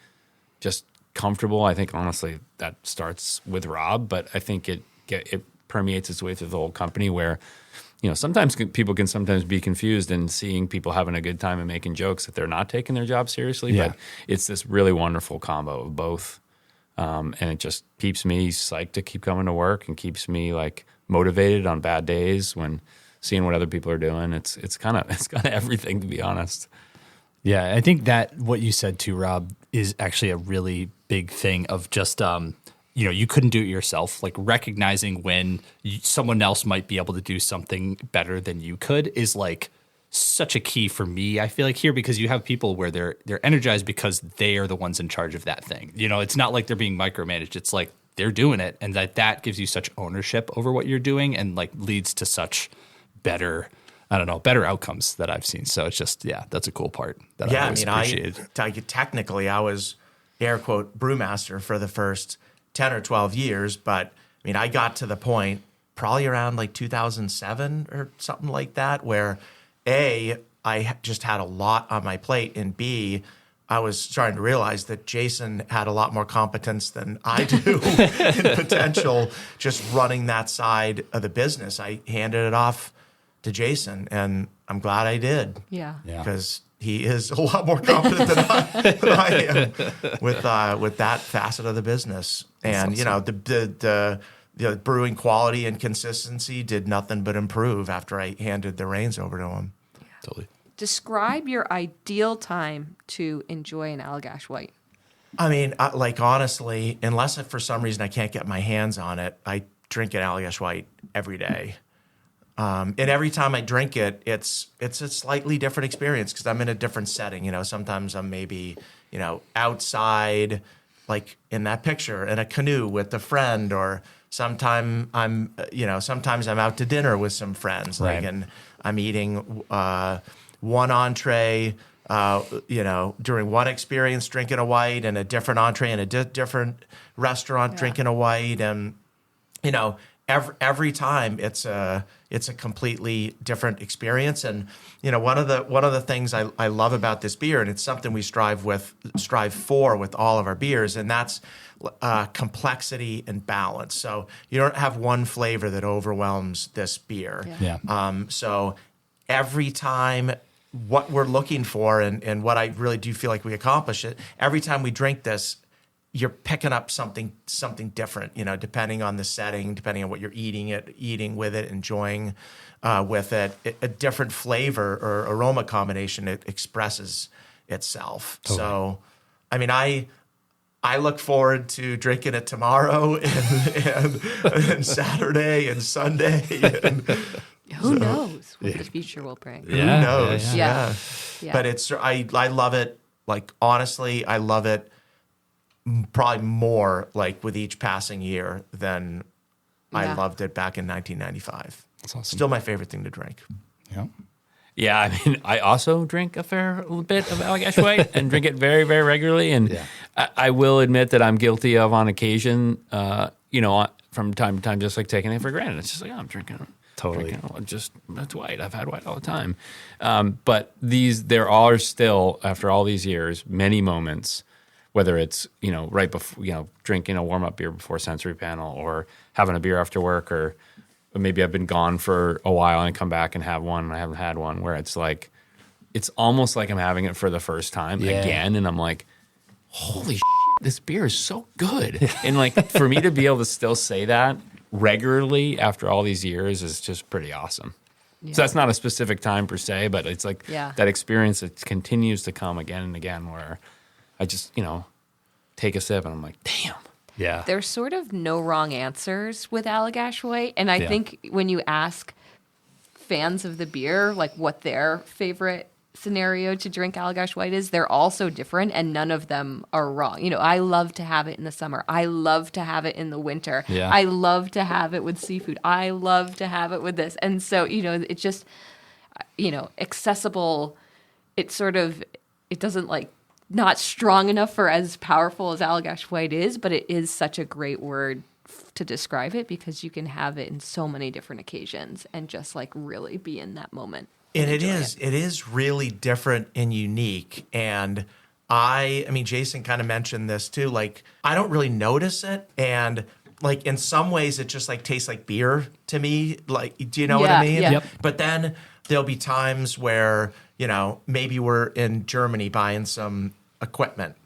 just comfortable. I think honestly that starts with Rob, but I think it permeates its way through the whole company where, sometimes people can sometimes be confused in seeing people having a good time and making jokes that they're not taking their job seriously. Yeah. But it's this really wonderful combo of both. And it just keeps me psyched to keep coming to work and keeps me like motivated on bad days when seeing what other people are doing. It's kind of everything, to be honest. Yeah, I think that what you said too, Rob, is actually a really big thing of just you couldn't do it yourself. Like recognizing when someone else might be able to do something better than you could is like such a key for me. I feel like here because you have people where they're energized because they are the ones in charge of that thing. It's not like they're being micromanaged. It's like they're doing it, and that gives you such ownership over what you're doing, and like leads to such better outcomes that I've seen. So it's just that's a cool part that I always appreciated. Technically, I was air quote brewmaster for the first 10 or 12 years, but I mean, I got to the point probably around like 2007 or something like that, where A, I just had a lot on my plate, and B, I was starting to realize that Jason had a lot more competence than I do in potential just running that side of the business. I handed it off to Jason, and I'm glad I did. Yeah. Because he is a lot more competent than I am with that facet of the business. And the brewing quality and consistency did nothing but improve after I handed the reins over to him. Yeah. Totally. Describe your ideal time to enjoy an Allagash White. I mean, like honestly, unless for some reason I can't get my hands on it, I drink an Allagash White every day. And every time I drink it, it's a slightly different experience because I'm in a different setting. You know, sometimes I'm maybe, you know, outside, like in that picture, in a canoe with a friend, or sometimes I'm out to dinner with some friends, Right. like, and I'm eating one entree, during one experience drinking a white, and a different entree in a different restaurant drinking a white, and you know, every time it's a completely different experience. And you know, one of the things I love about this beer, and it's something we strive for with all of our beers, and that's complexity and balance. So you don't have one flavor that overwhelms this beer. So every time, what we're looking for, and what I really do feel like we accomplish it, every time we drink this, you're picking up something different, you know, depending on the setting, depending on what you're eating with it, enjoying with it. A different flavor or aroma combination, it expresses itself. Totally. So, I mean, I look forward to drinking it tomorrow and Saturday and Sunday. And who knows what the future will bring? Who knows? Yeah. But I love it. Like, honestly, I love it probably more like with each passing year than I loved it back in 1995. That's awesome. Still my favorite thing to drink. Yeah. Yeah, I mean, I also drink a fair bit of Allagash White and drink it very, very regularly. And I will admit that I'm guilty of, on occasion, from time to time, just like taking it for granted. It's just like, oh, I'm drinking. Totally. That's white. I've had white all the time. But there are still, after all these years, many moments, whether it's, you know, right before, drinking a warm-up beer before sensory panel, or having a beer after work, or maybe I've been gone for a while and I come back and have one and I haven't had one, where it's like, it's almost like I'm having it for the first time again. And I'm like, holy shit, this beer is so good. And like, for me to be able to still say that regularly after all these years is just pretty awesome. Yeah. So that's not a specific time per se, but it's like that experience that continues to come again and again, where I just, take a sip and I'm like, damn. Yeah. There's sort of no wrong answers with Allagash White. And I think when you ask fans of the beer, like what their favorite scenario to drink Allagash White is, they're all so different and none of them are wrong. You know, I love to have it in the summer. I love to have it in the winter. Yeah. I love to have it with seafood. I love to have it with this. And so, it's just, accessible. It doesn't like, not strong enough for as powerful as Allagash White is, but it is such a great word to describe it, because you can have it in so many different occasions and just like really be in that moment. And it is really different and unique. And I mean, Jason kind of mentioned this too. Like, I don't really notice it. And like, in some ways it just like tastes like beer to me. Like, do you know what I mean? Yeah. Yep. But then there'll be times where, maybe we're in Germany buying some equipment,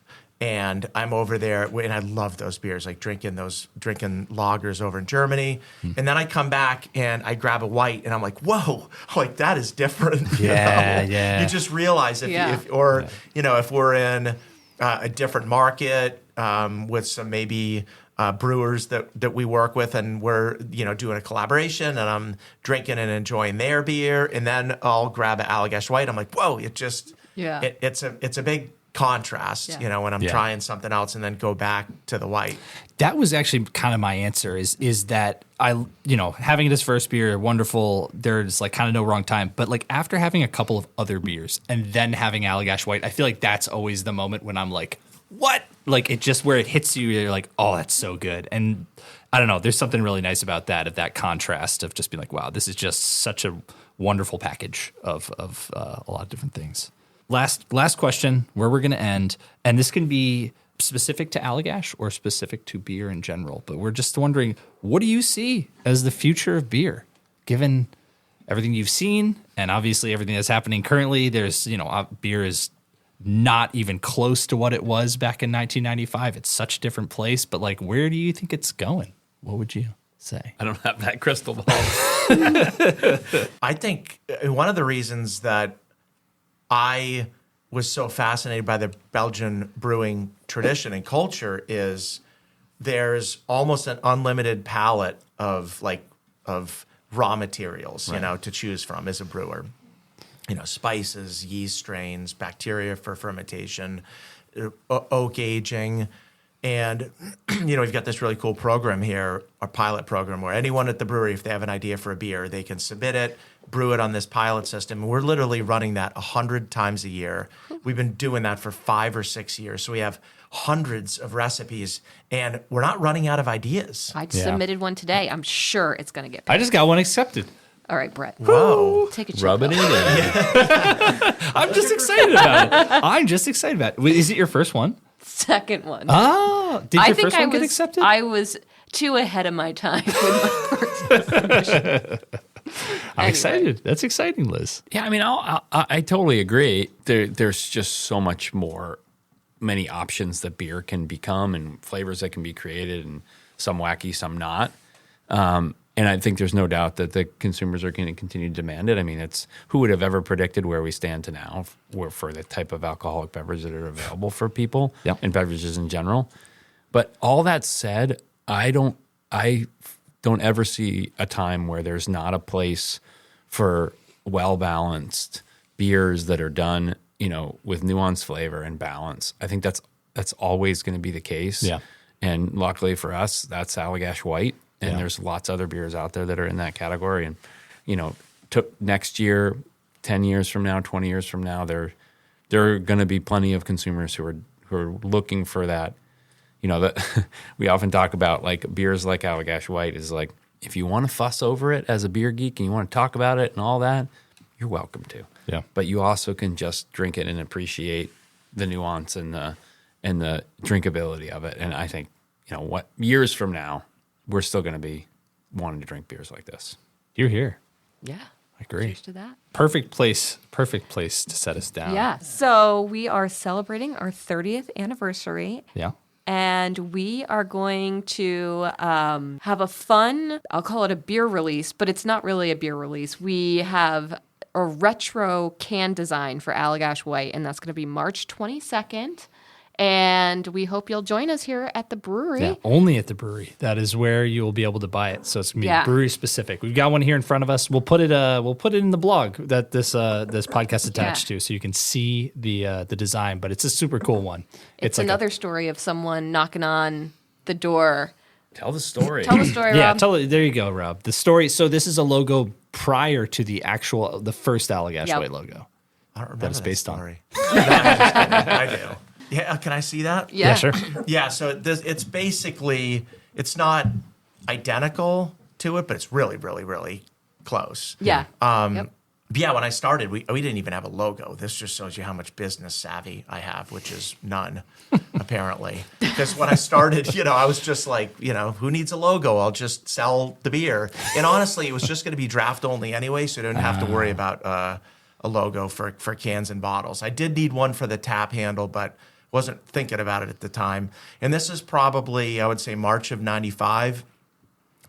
and I'm over there, and I love those beers, like drinking lagers over in Germany. And then I come back and I grab a white, and I'm like, whoa, like that is different. Yeah. You just realize if we're in a different market with some maybe brewers that we work with, and we're doing a collaboration, and I'm drinking and enjoying their beer, and then I'll grab an Allagash White. I'm like, whoa! It's a big contrast, when I'm trying something else and then go back to the white. That was actually kind of my answer. Is that I having this first beer, wonderful. There's like kind of no wrong time, but like after having a couple of other beers and then having Allagash White, I feel like that's always the moment when I'm like, what? Like, it just, where it hits you, you're like, oh, that's so good. And I don't know, there's something really nice about that, of that contrast of just being like, wow, this is just such a wonderful package of a lot of different things. Last question, where we're going to end, and this can be specific to Allagash or specific to beer in general, but we're just wondering, what do you see as the future of beer, given everything you've seen and obviously everything that's happening currently? There's, beer is not even close to what it was back in 1995. It's such a different place, but like, where do you think it's going? What would you say? I don't have that crystal ball. I think one of the reasons that I was so fascinated by the Belgian brewing tradition and culture is there's almost an unlimited palette of raw materials, to choose from as a brewer. Spices, yeast strains, bacteria for fermentation, oak aging. And, we've got this really cool program here, our pilot program, where anyone at the brewery, if they have an idea for a beer, they can submit it, brew it on this pilot system. And we're literally running that 100 times a year. We've been doing that for 5 or 6 years. So we have hundreds of recipes, and we're not running out of ideas. I submitted one today. I'm sure it's going to get picked. I just got one accepted. All right, Brett. Whoa. Take a chip. Rubbing it in. I'm just excited about it. Is it your first one? Second one. Oh, did your first one get accepted? I was too ahead of my time with my first submission. I'm excited. That's exciting, Liz. Yeah, I mean, I totally agree. There's just so much many options that beer can become and flavors that can be created, and some wacky, some not. And I think there's no doubt that the consumers are going to continue to demand it. I mean, who would have ever predicted where we stand to now for the type of alcoholic beverages that are available for people and beverages in general. But all that said, I don't ever see a time where there's not a place for well-balanced beers that are done, with nuanced flavor and balance. I think that's always going to be the case. Yeah. And luckily for us, that's Allagash White. And there's lots of other beers out there that are in that category. And, next year, 10 years from now, 20 years from now, there are going to be plenty of consumers who are looking for that. That we often talk about, like, beers like Allagash White is like, if you want to fuss over it as a beer geek and you want to talk about it and all that, you're welcome to. Yeah. But you also can just drink it and appreciate the nuance and the drinkability of it. And I think, years from now, we're still going to be wanting to drink beers like this. You're here. Yeah. I agree. Cheers to that. Perfect place to set us down. Yeah. So we are celebrating our 30th anniversary. Yeah. And we are going to have a fun, I'll call it a beer release, but it's not really a beer release. We have a retro can design for Allagash White, and that's going to be March 22nd. And we hope you'll join us here at the brewery. Yeah, only at the brewery. That is where you'll be able to buy it. So it's gonna be brewery specific. We've got one here in front of us. We'll put it in the blog that this podcast attached to, so you can see the design. But it's a super cool one. It's like another story of someone knocking on the door. Tell the story. Tell the story, Rob. Yeah, there you go, Rob. The story. So this is a logo prior to the first Allagash White logo. I don't remember that it's based on. I do. Yeah, can I see that? Yeah, sure. Yeah, so it's basically, it's not identical to it, but it's really, really, really close. Yeah. Yeah, when I started, we didn't even have a logo. This just shows you how much business savvy I have, which is none, apparently. Because when I started, I was just like, who needs a logo? I'll just sell the beer. And honestly, it was just going to be draft only anyway, so I didn't have to worry about a logo for cans and bottles. I did need one for the tap handle, but wasn't thinking about it at the time. And this is probably, I would say, March of 95,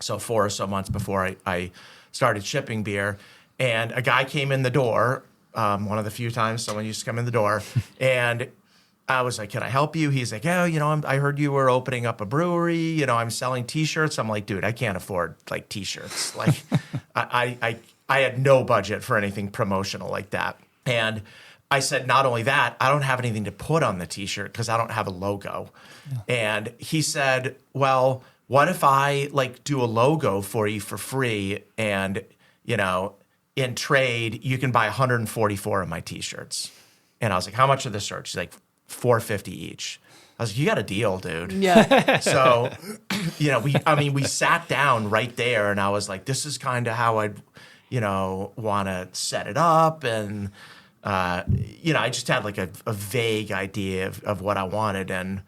so 4 or so months before I started shipping beer. And a guy came in the door, one of the few times someone used to come in the door, and I was like, can I help you? He's like, yeah, I heard you were opening up a brewery. I'm selling T-shirts. I'm like, dude, I can't afford, like, T-shirts. Like, I had no budget for anything promotional like that. And I said, not only that, I don't have anything to put on the T-shirt because I don't have a logo. Yeah. And he said, well, what if I, like, do a logo for you for free and, in trade, you can buy 144 of my T-shirts. And I was like, how much are the shirts? He's like, $450 each. I was like, you got a deal, dude. Yeah. So, we sat down right there, and I was like, this is kind of how I'd, want to set it up. And, I just had like a vague idea of what I wanted. And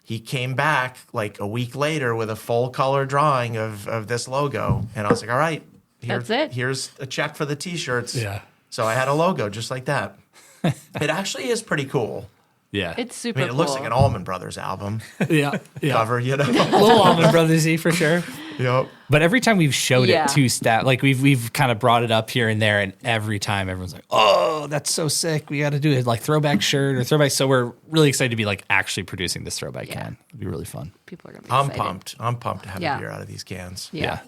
he came back like a week later with a full color drawing of this logo. And I was like, all right, that's it. Here's a check for the T-shirts. Yeah. So I had a logo just like that. It actually is pretty cool. Yeah. It's super cool. It looks like an Allman Brothers album yeah. cover, A little Allman Brothers-y for sure. Yep. But every time we've showed Yeah. it to staff, like we've kind of brought it up here and there, and every time everyone's like, "Oh, that's so sick! We got to do it like throwback shirt or throwback." So we're really excited to be like actually producing this throwback can. It'll be really fun. People are going to be I'm excited. pumped. I'm pumped to have Yeah. a beer out of these cans. Yeah.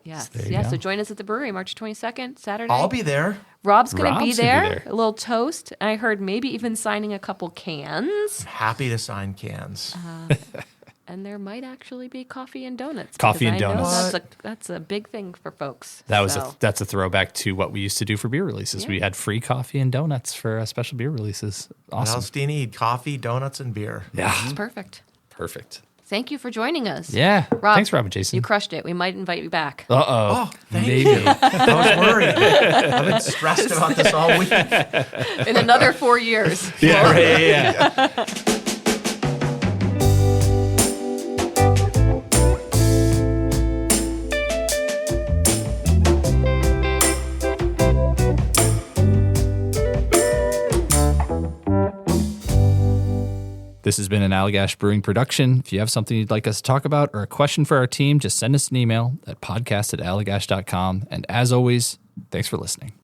Yes. there you Yeah. go. So join us at the brewery March 22nd, Saturday. I'll be there. Rob's going to be Rob's gonna be there. there. A little toast. And I heard maybe even signing a couple cans. Happy to sign cans. And there might actually be coffee and donuts. Coffee because and I know donuts. That's a big thing for folks. That's a throwback to what we used to do for beer releases. Yeah. We had free coffee and donuts for special beer releases. What Awesome. else do you need? Coffee, donuts, and beer. Yeah. It's perfect. Perfect. Thank you for joining us. Yeah. Rob, Thanks, Rob and Jason. You crushed it. We might invite you back. Uh-oh. Oh, thank Maybe. you. I was worried. I've been stressed about this all week. In another 4 years. Yeah, right, yeah. This has been an Allagash Brewing production. If you have something you'd like us to talk about or a question for our team, just send us an email at podcast@allagash.com. And as always, thanks for listening.